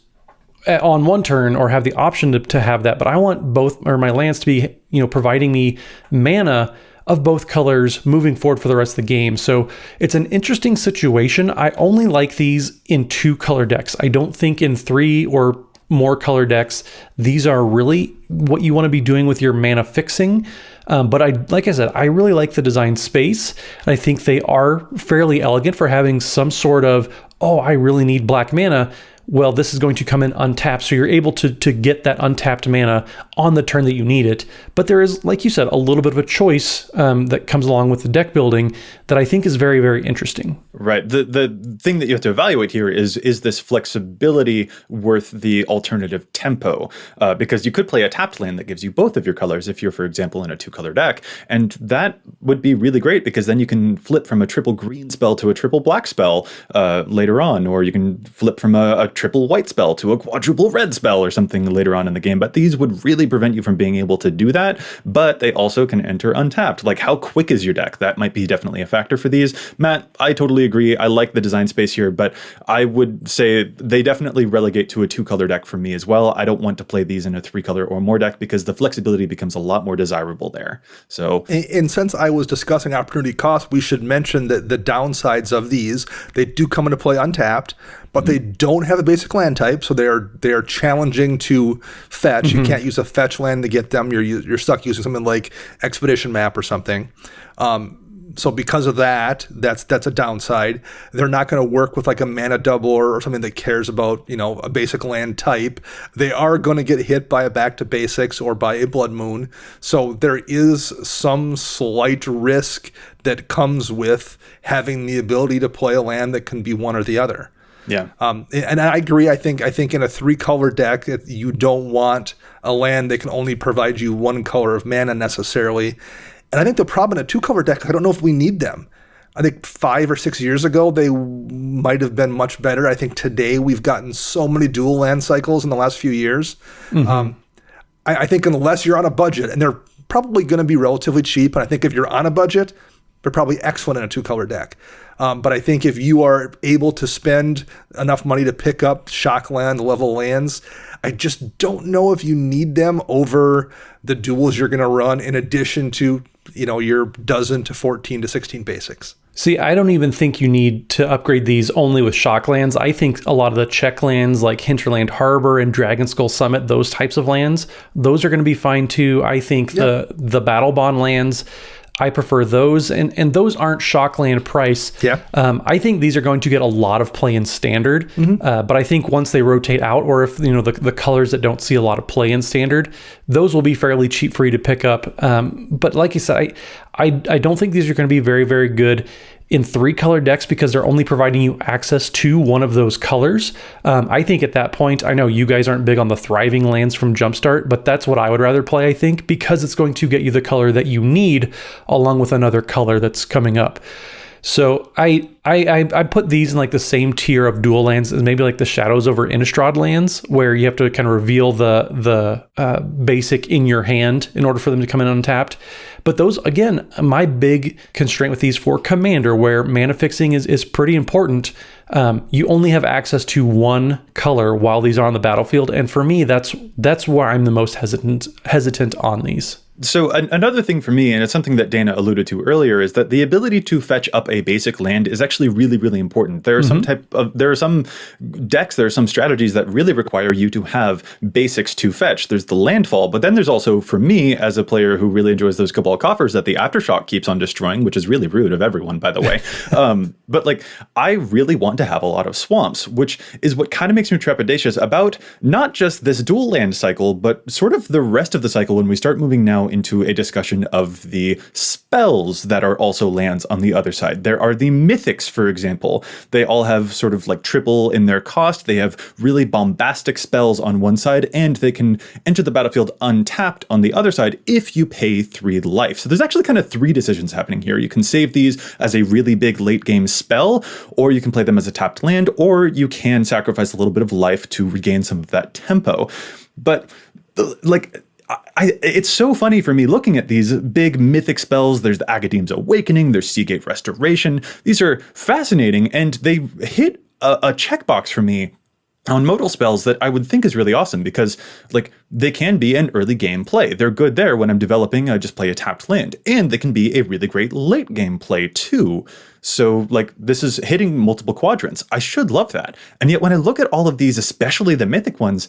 on one turn, or have the option to have that, but I want both, or my lands to be, providing me mana of both colors moving forward for the rest of the game. So it's an interesting situation. I only like these in 2 color decks. I don't think in 3 or more color decks, these are really what you want to be doing with your mana fixing. But like I said, I really like the design space. I think they are fairly elegant for having some sort of, I really need black mana. Well, this is going to come in untapped, so you're able to get that untapped mana on the turn that you need it. But there is, like you said, a little bit of a choice that comes along with the deck building that I think is very, very interesting. Right. The thing that you have to evaluate here is this flexibility worth the alternative tempo? Because you could play a tapped land that gives you both of your colors if you're, for example, in a 2-color deck. And that would be really great, because then you can flip from a triple green spell to a triple black spell later on, or you can flip from a triple white spell to a quadruple red spell or something later on in the game. But these would really prevent you from being able to do that. But they also can enter untapped. Like, how quick is your deck? That might be definitely a factor for these. Matt, I totally agree. I like the design space here, but I would say they definitely relegate to a 2-color deck for me as well. I don't want to play these in a 3-color or more deck, because the flexibility becomes a lot more desirable there. So, and since I was discussing opportunity cost, we should mention that the downsides of these, they do come into play untapped, but they don't have a basic land type, so they are challenging to fetch. You can't use a fetch land to get them. You're stuck using something like Expedition Map or something. So because of that, that's a downside. They're not going to work with like a mana doubler or something that cares about, a basic land type. They are going to get hit by a Back to Basics or by a Blood Moon. So there is some slight risk that comes with having the ability to play a land that can be one or the other. Yeah. And I agree. I think in a 3-color deck, you don't want a land that can only provide you 1 color of mana necessarily. And I think the problem in a 2-color deck, I don't know if we need them. I think 5 or 6 years ago, they might have been much better. I think today we've gotten so many dual land cycles in the last few years. I think unless you're on a budget, and they're probably going to be relatively cheap, and I think if you're on a budget, they're probably excellent in a 2-color deck. But I think if you are able to spend enough money to pick up shock land level lands, I just don't know if you need them over the duels you're going to run in addition to, your dozen to 14 to 16 basics. See, I don't even think you need to upgrade these only with shock lands. I think a lot of the check lands like Hinterland Harbor and Dragonskull Summit, those types of lands, those are going to be fine too. I think the Battle Bond lands, I prefer those, and those aren't shock land price. Yeah. I think these are going to get a lot of play in standard, but I think once they rotate out, or if the colors that don't see a lot of play in standard, those will be fairly cheap for you to pick up. But like you said, I don't think these are going to be very, very good in 3-color decks because they're only providing you access to one of those colors. I think at that point, I know you guys aren't big on the thriving lands from Jumpstart, but that's what I would rather play, I think, because it's going to get you the color that you need along with another color that's coming up. So I put these in like the same tier of dual lands as maybe like the Shadows over Innistrad lands, where you have to kind of reveal the basic in your hand in order for them to come in untapped. But those, again, my big constraint with these for Commander, where mana fixing is pretty important. You only have access to 1 color while these are on the battlefield, and for me, that's where I'm the most hesitant on these. So another thing for me, and it's something that Dana alluded to earlier, is that the ability to fetch up a basic land is actually really, really important. There are some decks, there are some strategies that really require you to have basics to fetch. There's the landfall, but then there's also, for me, as a player who really enjoys those Cabal Coffers that the Aftershock keeps on destroying, which is really rude of everyone, by the way. But like, I really want to have a lot of swamps, which is what kind of makes me trepidatious about not just this dual land cycle, but sort of the rest of the cycle when we start moving now into a discussion of the spells that are also lands on the other side. There are the mythics, for example. They all have sort of like triple in their cost. They have really bombastic spells on one side, and they can enter the battlefield untapped on the other side if you pay 3 life. So there's actually kind of 3 decisions happening here. You can save these as a really big late game spell, or you can play them as a tapped land, or you can sacrifice a little bit of life to regain some of that tempo. But like, it's so funny for me looking at these big mythic spells. There's the Agadeem's Awakening, there's Seagate Restoration. These are fascinating, and they hit a checkbox for me on modal spells that I would think is really awesome because like they can be an early game play. They're good there when I'm developing, I just play a tapped land, and they can be a really great late game play too. So like this is hitting multiple quadrants. I should love that. And yet when I look at all of these, especially the mythic ones,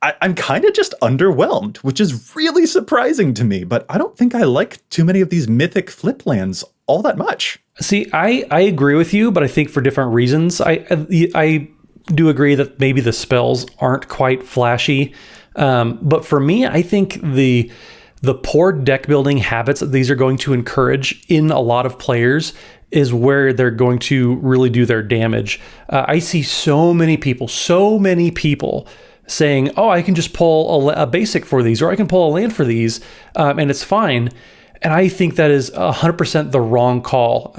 I'm kind of just underwhelmed, which is really surprising to me, but I don't think I like too many of these mythic flip lands all that much. See, I agree with you, but I think for different reasons. I do agree that maybe the spells aren't quite flashy, but for me, I think the poor deck building habits that these are going to encourage in a lot of players is where they're going to really do their damage. I see so many people saying, oh, I can just pull a basic for these, or I can pull a land for these, and it's fine. And I think that is 100% the wrong call.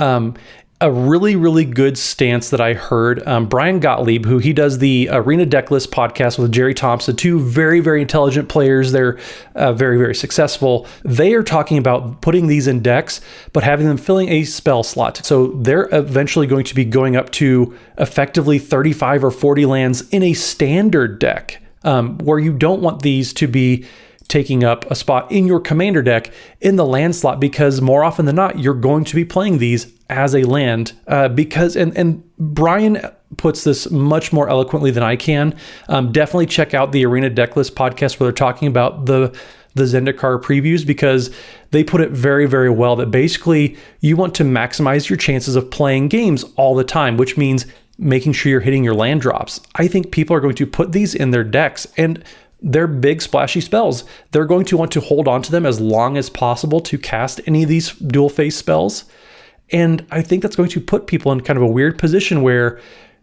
A really, really good stance that I heard, Brian Gottlieb, who he does the Arena Decklist podcast with Jerry Thompson, 2 very, very intelligent players. They're very, very successful. They are talking about putting these in decks, but having them filling a spell slot. So they're eventually going to be going up to effectively 35 or 40 lands in a standard deck, where you don't want these to be taking up a spot in your commander deck in the land slot, because more often than not, you're going to be playing these as a land, because, and Brian puts this much more eloquently than I can. Definitely check out the Arena Decklist podcast where they're talking about the Zendikar previews, because they put it very, very well that basically you want to maximize your chances of playing games all the time, which means making sure you're hitting your land drops. I think people are going to put these in their decks, and they're big splashy spells. They're going to want to hold on to them as long as possible to cast any of these dual face spells. And I think that's going to put people in kind of a weird position where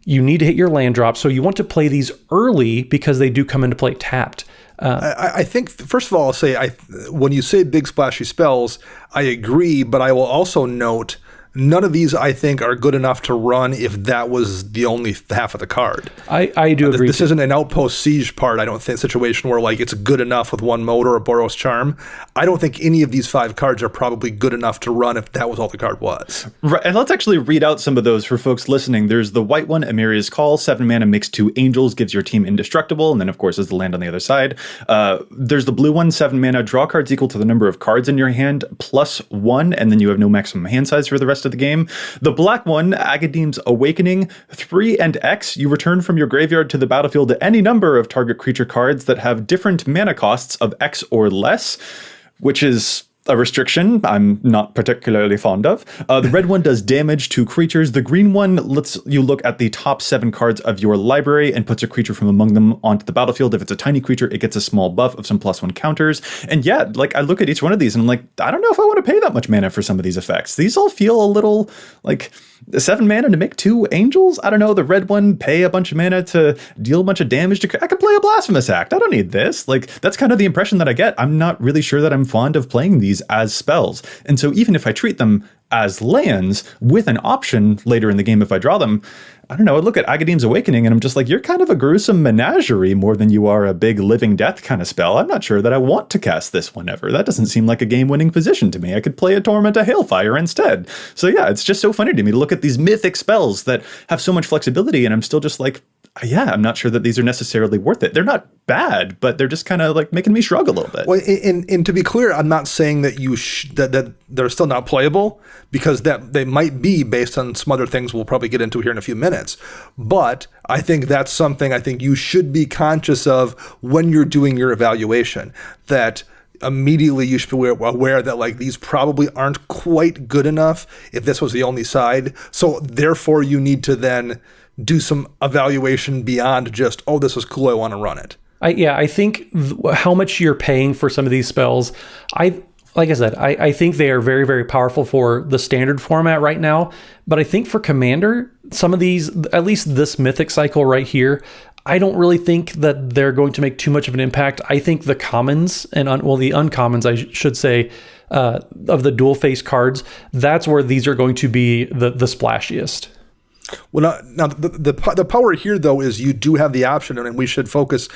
you need to hit your land drop. So you want to play these early because they do come into play tapped. I think, first of all, I'll say, when you say big splashy spells, I agree, but I will also note none of these, I think, are good enough to run if that was the only half of the card. I do agree. This isn't an Outpost Siege part, I don't think, situation where like it's good enough with one mode or a Boros Charm. I don't think any of these 5 cards are probably good enough to run if that was all the card was. Right, and let's actually read out some of those for folks listening. There's the white one, Emeria's Call, 7 mana, makes 2 angels, gives your team indestructible, and then of course is the land on the other side. There's the blue one, 7 mana, draw cards equal to the number of cards in your hand, +1, and then you have no maximum hand size for the rest of the game. The black one, Agadeem's Awakening, 3 and X, you return from your graveyard to the battlefield any number of target creature cards that have different mana costs of X or less, which is a restriction I'm not particularly fond of. The red one does damage to creatures. The green one lets you look at the top 7 cards of your library and puts a creature from among them onto the battlefield. If it's a tiny creature, it gets a small buff of some +1 counters. And yeah, like I look at each one of these and I'm like, I don't know if I want to pay that much mana for some of these effects. These all feel a little like 7 mana to make 2 angels. I don't know. The red one, pay a bunch of mana to deal a bunch of damage to. I could play a Blasphemous Act. I don't need this. Like that's kind of the impression that I get. I'm not really sure that I'm fond of playing these as spells. And so even if I treat them as lands with an option later in the game if I draw them, I don't know, I look at Agadeem's Awakening and I'm just like, you're kind of a gruesome menagerie more than you are a big living death kind of spell. I'm not sure that I want to cast this one ever. That doesn't seem like a game-winning position to me. I could play a Torment of Hailfire instead. So yeah, it's just so funny to me to look at these mythic spells that have so much flexibility and I'm still just like, yeah, I'm not sure that these are necessarily worth it. They're not bad, but they're just kind of like making me shrug a little bit. Well, and to be clear, I'm not saying that that they're still not playable, because that they might be based on some other things we'll probably get into here in a few minutes. But I think that's something I think you should be conscious of when you're doing your evaluation, that immediately you should be aware that like these probably aren't quite good enough if this was the only side. So therefore you need to then do some evaluation beyond just, oh, this is cool, I want to run it. I think how much you're paying for some of these spells, like I said, I think they are very, very powerful for the standard format right now. But I think for Commander, some of these, at least this Mythic cycle right here, I don't really think that they're going to make too much of an impact. I think the commons and the uncommons, I should say, of the dual face cards, that's where these are going to be the splashiest. Well, now the power here, though, is you do have the option, and we should focus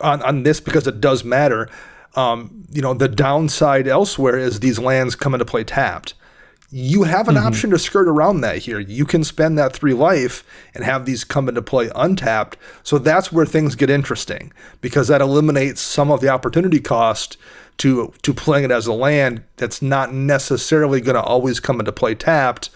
on this because it does matter. The downside elsewhere is these lands come into play tapped. You have an option to skirt around that here. You can spend that 3 life and have these come into play untapped. So that's where things get interesting, because that eliminates some of the opportunity cost to playing it as a land that's not necessarily going to always come into play tapped.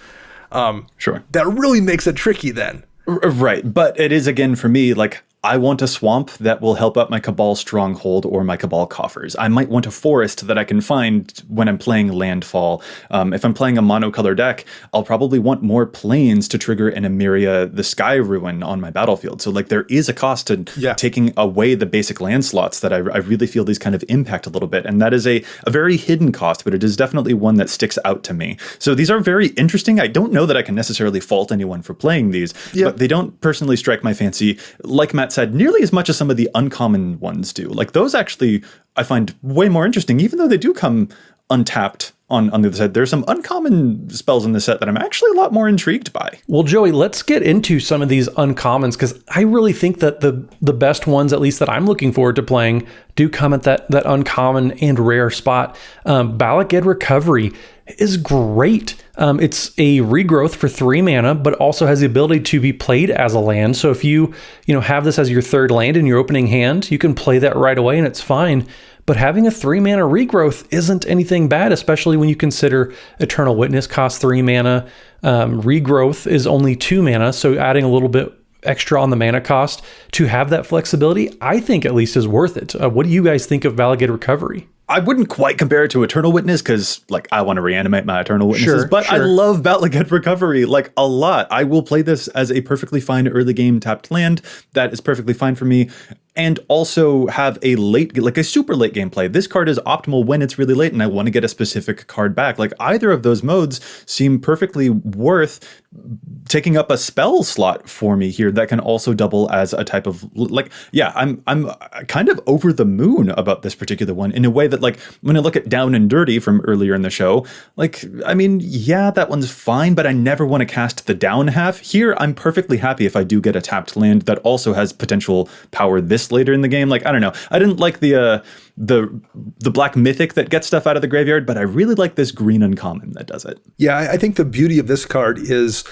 Sure. That really makes it tricky then. Right. But it is, again, for me, like, I want a swamp that will help out my Cabal Stronghold or my Cabal Coffers. I might want a forest that I can find when I'm playing Landfall. If I'm playing a monocolor deck, I'll probably want more plains to trigger an Emeria the Sky Ruin on my battlefield. So like there is a cost to taking away the basic land slots that I really feel these kind of impact a little bit. And that is a very hidden cost, but it is definitely one that sticks out to me. So these are very interesting. I don't know that I can necessarily fault anyone for playing these, but they don't personally strike my fancy, like Matt said, nearly as much as some of the uncommon ones do. Like those actually I find way more interesting, even though they do come untapped on the other side. There's some uncommon spells in this set that I'm actually a lot more intrigued by. Well, Joey, let's get into some of these uncommons, because I really think that the best ones, at least that I'm looking forward to playing, do come at that uncommon and rare spot. Balak-Ed Recovery is great. It's a regrowth for 3 mana, but also has the ability to be played as a land. So if you have this as your 3rd land in your opening hand, you can play that right away and it's fine. But having a 3 mana regrowth isn't anything bad, especially when you consider Eternal Witness costs 3 mana. Regrowth is only 2 mana, so adding a little bit extra on the mana cost to have that flexibility, I think at least is worth it. What do you guys think of Balak-Ed Recovery? I wouldn't quite compare it to Eternal Witness because, like, I want to reanimate my Eternal Witnesses, but I love Balak-Ed Recovery, like, a lot. I will play this as a perfectly fine early game tapped land. That is perfectly fine for me. and also have a late, like a super late game play. This card is optimal when it's really late and I want to get a specific card back. Like either of those modes seem perfectly worth taking up a spell slot for me here that can also double as a type of like, yeah, I'm kind of over the moon about this particular one in a way that, like, when I look at Down and Dirty from earlier in the show, like, I mean, yeah, that one's fine, but I never want to cast the down half. Here, I'm perfectly happy if I do get a tapped land that also has potential power this later in the game. Like, I don't know. I didn't like the black mythic that gets stuff out of the graveyard, but I really like this green uncommon that does it. Yeah, I think the beauty of this card is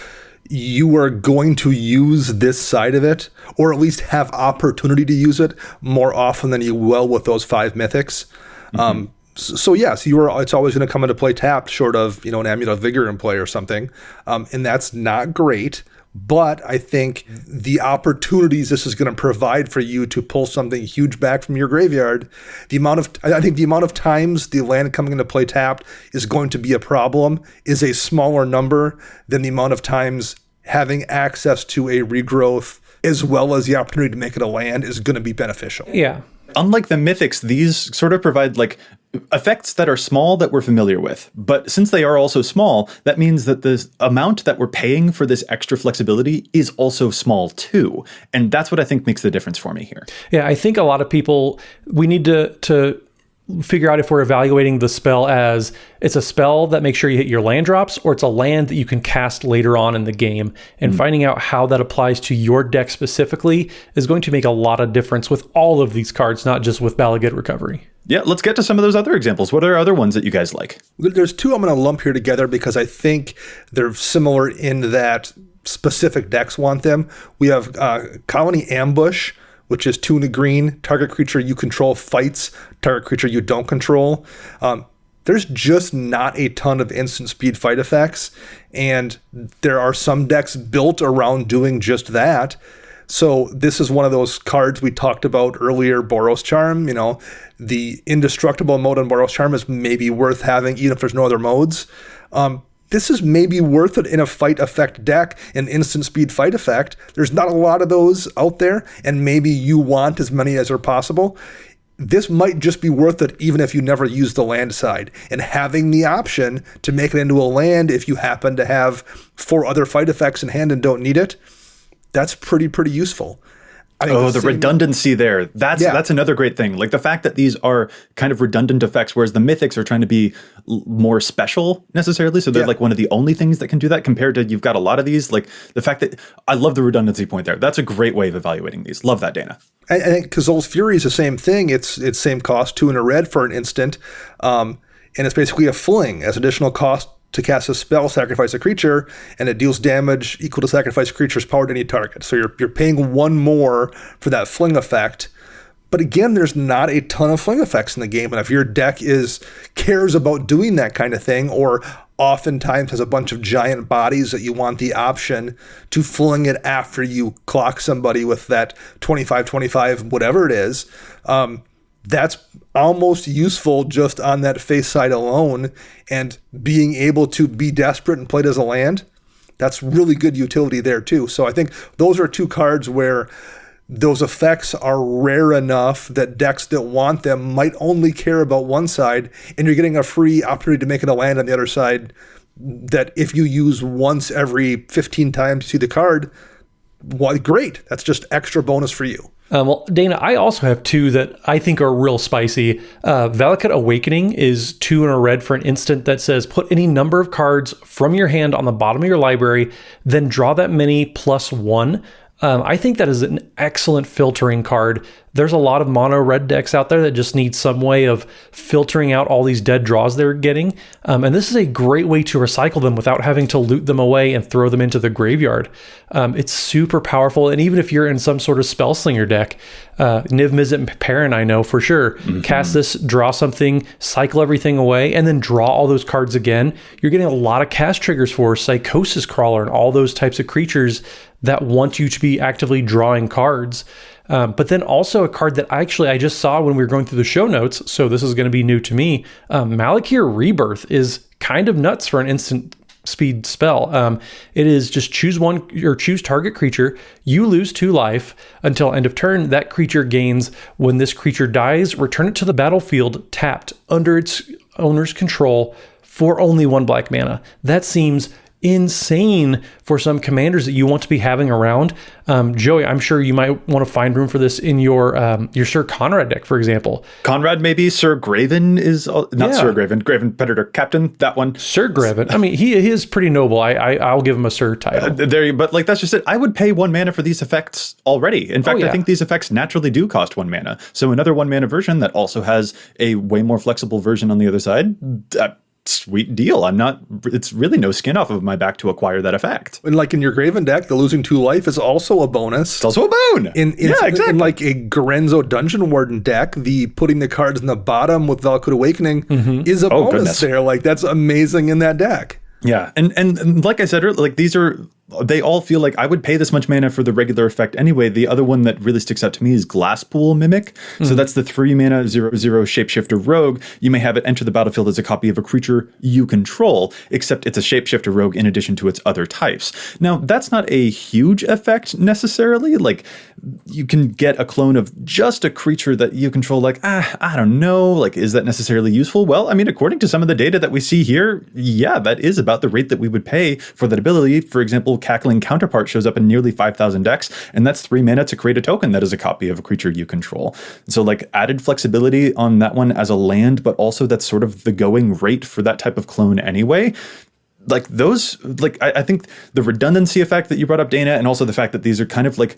you are going to use this side of it, or at least have opportunity to use it more often than you will with those 5 mythics. So yes, it's always going to come into play tapped, short of, you know, an Amulet of Vigor in play or something, and that's not great. But I think the opportunities this is going to provide for you to pull something huge back from your graveyard, I think the amount of times the land coming into play tapped is going to be a problem is a smaller number than the amount of times having access to a regrowth as well as the opportunity to make it a land is going to be beneficial. Yeah. Unlike the mythics, these sort of provide like effects that are small that we're familiar with. But since they are also small, that means that the amount that we're paying for this extra flexibility is also small too. And that's what I think makes the difference for me here. Yeah, I think a lot of people, we need to figure out if we're evaluating the spell as it's a spell that makes sure you hit your land drops, or it's a land that you can cast later on in the game. And finding out how that applies to your deck specifically is going to make a lot of difference with all of these cards, not just with Balagate Recovery. Yeah, let's get to some of those other examples. What are other ones that you guys like? There's 2 I'm going to lump here together because I think they're similar in that specific decks want them. We have Colony Ambush, which is 2 in a green. Target creature you control fights target creature you don't control. There's just not a ton of instant speed fight effects, and there are some decks built around doing just that. So this is one of those cards we talked about earlier, Boros Charm. You know, the indestructible mode on Boros Charm is maybe worth having even if there's no other modes. This is maybe worth it in a fight effect deck, an instant speed fight effect. There's not a lot of those out there, and maybe you want as many as are possible. This might just be worth it even if you never use the land side. And having the option to make it into a land if you happen to have 4 other fight effects in hand and don't need it, that's pretty useful. The redundancy there. That's another great thing. Like the fact that these are kind of redundant effects, whereas the mythics are trying to be more special necessarily. So they're like one of the only things that can do that compared to you've got a lot of these. Like the fact that I love the redundancy point there. That's a great way of evaluating these. Love that, Dana. I think Kazol's Fury is the same thing. It's same cost, 2 in a red for an instant. And it's basically a fling as additional cost to cast a spell, sacrifice a creature, and it deals damage equal to sacrifice a creature's power to any target. So you're paying 1 more for that fling effect. But again, there's not a ton of fling effects in the game. And if your deck cares about doing that kind of thing, or oftentimes has a bunch of giant bodies that you want the option to fling it after you clock somebody with that 25/25, whatever it is, that's almost useful just on that face side alone. And being able to be desperate and play it as a land, that's really good utility there too. So I think those are 2 cards where those effects are rare enough that decks that want them might only care about one side, and you're getting a free opportunity to make it a land on the other side that if you use once every 15 times you see the card, well, great. That's just extra bonus for you. Well, Dana, I also have 2 that I think are real spicy. Valakut Awakening is 2 in a red for an instant that says put any number of cards from your hand on the bottom of your library, then draw that many +1. I think that is an excellent filtering card. There's a lot of mono red decks out there that just need some way of filtering out all these dead draws they're getting. And this is a great way to recycle them without having to loot them away and throw them into the graveyard. It's super powerful. And even if you're in some sort of Spellslinger deck, Niv Mizzet Perrin, I know for sure, cast this, draw something, cycle everything away, and then draw all those cards again. You're getting a lot of cast triggers for Psychosis Crawler and all those types of creatures that want you to be actively drawing cards. But then also a card that I just saw when we were going through the show notes, so this is going to be new to me. Malakir Rebirth is kind of nuts for an instant speed spell. It is just choose one or choose target creature. You lose 2 life until end of turn. That creature gains. When this creature dies, return it to the battlefield tapped under its owner's control for only 1 black mana. That seems insane for some commanders that you want to be having around. Joey, I'm sure you might want to find room for this in your Sir Conrad deck, for example. Conrad, maybe. Sir Graven is not Sir Graven. Graven Predator Captain, that one. Sir Graven. I mean, he is pretty noble. I'll give him a Sir title. But like that's just it. I would pay 1 mana for these effects already. In fact, I think these effects naturally do cost 1 mana. So another 1 mana version that also has a way more flexible version on the other side. Sweet deal. It's really no skin off of my back to acquire that effect. And like in your Graven deck, the losing 2 life is also a bonus. It's also a boon. Exactly. In like a Gorenzo Dungeon Warden deck, the putting the cards in the bottom with Valakut Awakening is a bonus there. Like that's amazing in that deck. Yeah. And like I said earlier, like they all feel like I would pay this much mana for the regular effect anyway. The other one that really sticks out to me is Glasspool Mimic. So that's the 3 mana 0/0 shapeshifter rogue. You may have it enter the battlefield as a copy of a creature you control, except it's a shapeshifter rogue in addition to its other types. Now, that's not a huge effect necessarily. Like you can get a clone of just a creature that you control. Like, I don't know. Like, is that necessarily useful? Well, I mean, according to some of the data that we see here, yeah, that is about the rate that we would pay for that ability. For example, Cackling Counterpart shows up in nearly 5,000 decks, and that's 3 mana to create a token that is a copy of a creature you control. So like added flexibility on that one as a land, but also that's sort of the going rate for that type of clone anyway. Like those, like I think the redundancy effect that you brought up, Dana, and also the fact that these are kind of like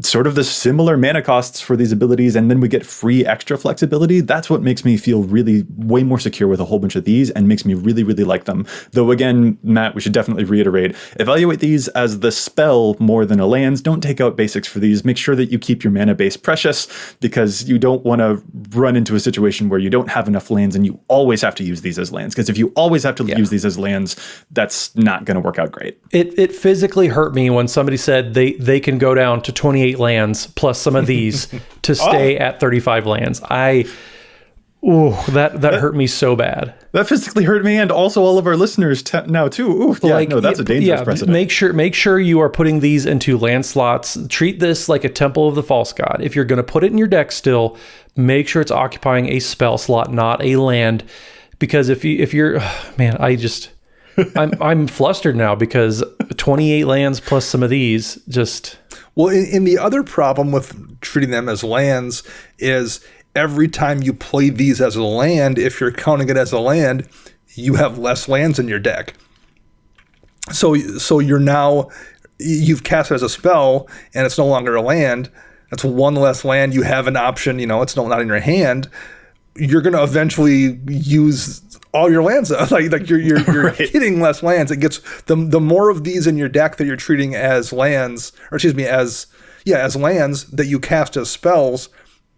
sort of the similar mana costs for these abilities, and then we get free extra flexibility. That's what makes me feel really way more secure with a whole bunch of these and makes me really, really like them. Though again, Matt, we should definitely reiterate, evaluate these as the spell more than a lands. Don't take out basics for these. Make sure that you keep your mana base precious, because you don't want to run into a situation where you don't have enough lands and you always have to use these as lands. Because if you always have to use these as lands, that's not going to work out great. It physically hurt me when somebody said they can go down to 28 lands plus some of these to stay at 35 lands. That hurt me so bad. That physically hurt me, and also all of our listeners now too. That's a dangerous precedent. Make sure you are putting these into land slots. Treat this like a Temple of the False God. If you're going to put it in your deck still, make sure it's occupying a spell slot, not a land. Because if you're, I'm flustered now because 28 lands plus some of these just. Well, in the other problem with treating them as lands is every time you play these as a land, if you're counting it as a land, you have less lands in your deck. So you've cast it as a spell and it's no longer a land. That's 1 less land. You have an option, it's not in your hand. You're going to eventually use all your lands. Like you're right. Hitting less lands. It gets the more of these in your deck that you're treating as lands, as lands that you cast as spells,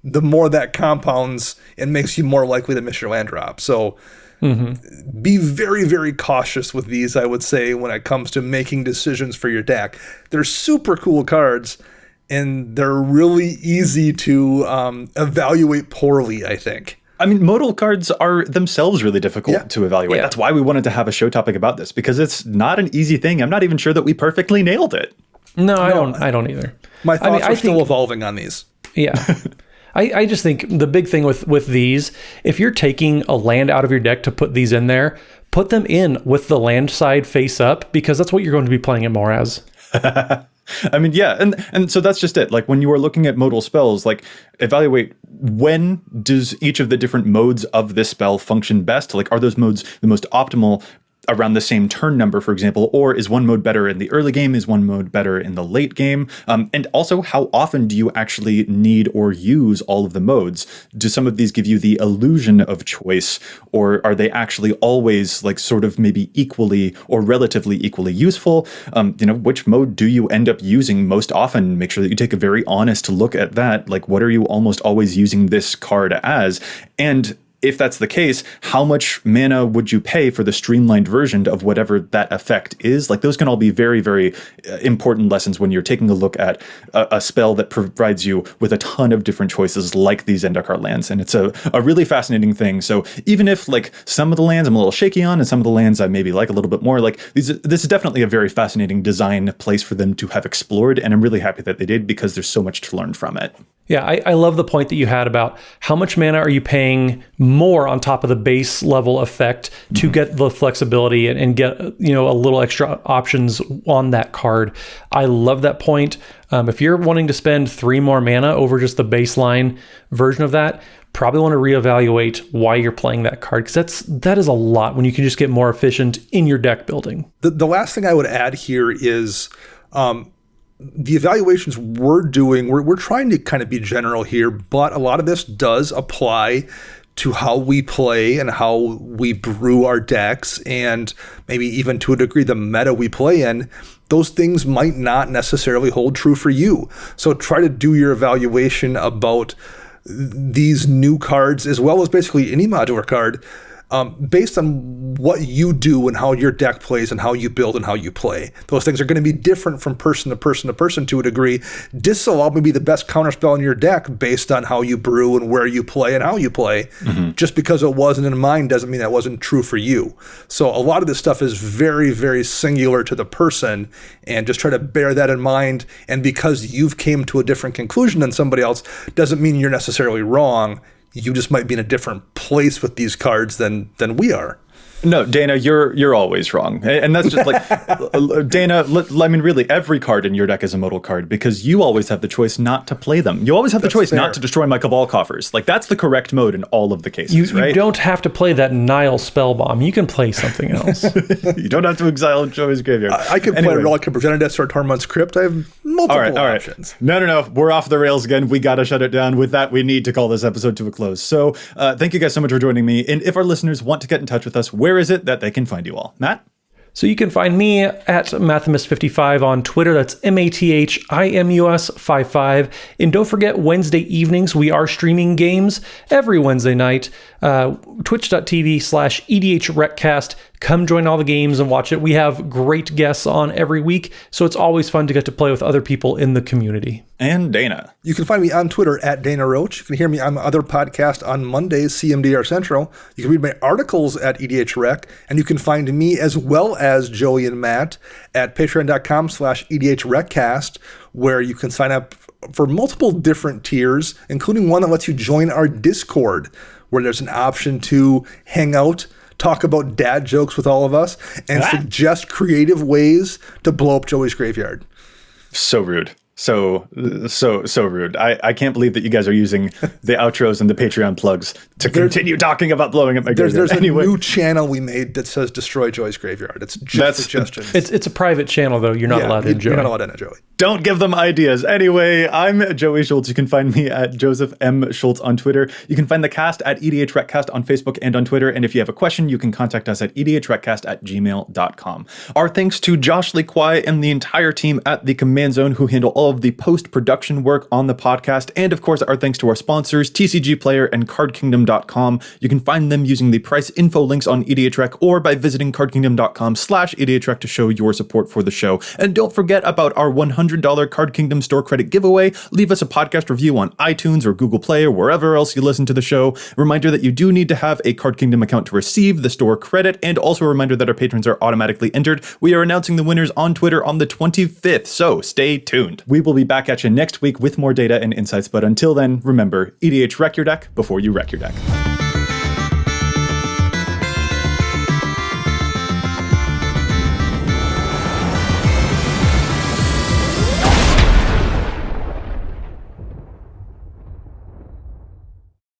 the more that compounds and makes you more likely to miss your land drop. So be very, very cautious with these, I would say, when it comes to making decisions for your deck. They're super cool cards, and they're really easy to evaluate poorly, I think. I mean, modal cards are themselves really difficult to evaluate. Yeah. That's why we wanted to have a show topic about this, because it's not an easy thing. I'm not even sure that we perfectly nailed it. No, I don't either. My thoughts are still evolving on these. Yeah. I just think the big thing with these, if you're taking a land out of your deck to put these in there, put them in with the land side face up, because that's what you're going to be playing it more as. I mean, yeah, and so that's just it. Like when you are looking at modal spells, like evaluate when does each of the different modes of this spell function best? Like, are those modes the most optimal around the same turn number, for example, or is one mode better in the early game? Is one mode better in the late game? And also, how often do you actually need or use all of the modes? Do some of these give you the illusion of choice, or are they actually always like sort of maybe equally or relatively equally useful? Which mode do you end up using most often? Make sure that you take a very honest look at that. Like, what are you almost always using this card as? And if that's the case, how much mana would you pay for the streamlined version of whatever that effect is? Like those can all be very, very important lessons when you're taking a look at a spell that provides you with a ton of different choices like these Zendikar lands. And it's a really fascinating thing. So even if like some of the lands I'm a little shaky on and some of the lands I maybe like a little bit more, like this is definitely a very fascinating design place for them to have explored. And I'm really happy that they did because there's so much to learn from it. Yeah, I love the point that you had about how much mana are you paying more on top of the base level effect to get the flexibility and get, a little extra options on that card. I love that point. If you're wanting to spend 3 more mana over just the baseline version of that, probably want to reevaluate why you're playing that card, because that is a lot when you can just get more efficient in your deck building. The last thing I would add here is the evaluations we're doing, we're trying to kind of be general here, but a lot of this does apply to how we play and how we brew our decks, and maybe even to a degree the meta we play in. Those things might not necessarily hold true for you. So try to do your evaluation about these new cards, as well as basically any modular card, based on what you do and how your deck plays and how you build and how you play. Those things are going to be different from person to person to person to a degree. Disallow may be the best counterspell in your deck based on how you brew and where you play and how you play. Mm-hmm. Just because it wasn't in mind doesn't mean that wasn't true for you. So a lot of this stuff is very, very singular to the person, and just try to bear that in mind. And because you've came to a different conclusion than somebody else doesn't mean you're necessarily wrong. You just might be in a different place with these cards than we are. No, Dana, you're always wrong. And that's just like, Dana, I mean, really, every card in your deck is a modal card because you always have the choice not to play them. You always have the choice not to destroy my Cabal coffers. Like, that's the correct mode in all of the cases, right? You don't have to play that Nile Spellbomb. You can play something else. You don't have to exile Joey's Graveyard. I could play Relic of Progenitus or Tormund's Crypt. I have multiple options. No. We're off the rails again. We got to shut it down. With that, we need to call this episode to a close. So thank you guys so much for joining me. And if our listeners want to get in touch with us, where is it that they can find you all? Matt? So you can find me at Mathimus55 on Twitter. That's MATHIMUS55. And don't forget, Wednesday evenings, we are streaming games every Wednesday night. Twitch.tv/EDHRECast. Come join all the games and watch it. We have great guests on every week, so it's always fun to get to play with other people in the community. And Dana. You can find me on Twitter at Dana Roach. You can hear me on my other podcast on Mondays, CMDR Central. You can read my articles at EDHREC, and you can find me as well as Joey and Matt at patreon.com/EDHRECast, where you can sign up for multiple different tiers, including one that lets you join our Discord, where there's an option to hang out, talk about dad jokes with all of us, and suggest creative ways to blow up Joey's graveyard. So rude. So rude. I can't believe that you guys are using the outros and the Patreon plugs to continue talking about blowing up my graveyard. There's a new channel we made that says Destroy Joey's Graveyard. It's just suggestions. It's a private channel, though. You're not allowed to enjoy. You're not allowed to enjoy. Don't give them ideas. Anyway, I'm Joey Schultz. You can find me at Joseph M. Schultz on Twitter. You can find the cast at EDHRECast on Facebook and on Twitter. And if you have a question, you can contact us at edhrecast@gmail.com. Our thanks to Josh Lee Kwai and the entire team at the Command Zone who handle all of the post-production work on the podcast. And of course, our thanks to our sponsors, TCG Player and CardKingdom.com. You can find them using the price info links on EDHREC or by visiting CardKingdom.com/EDHREC to show your support for the show. And don't forget about our $100 Card Kingdom store credit giveaway. Leave us a podcast review on iTunes or Google Play or wherever else you listen to the show. Reminder that you do need to have a Card Kingdom account to receive the store credit, and also a reminder that our patrons are automatically entered. We are announcing the winners on Twitter on the 25th, so stay tuned. We will be back at you next week with more data and insights, but until then, remember, EDHREC your deck before you wreck your deck.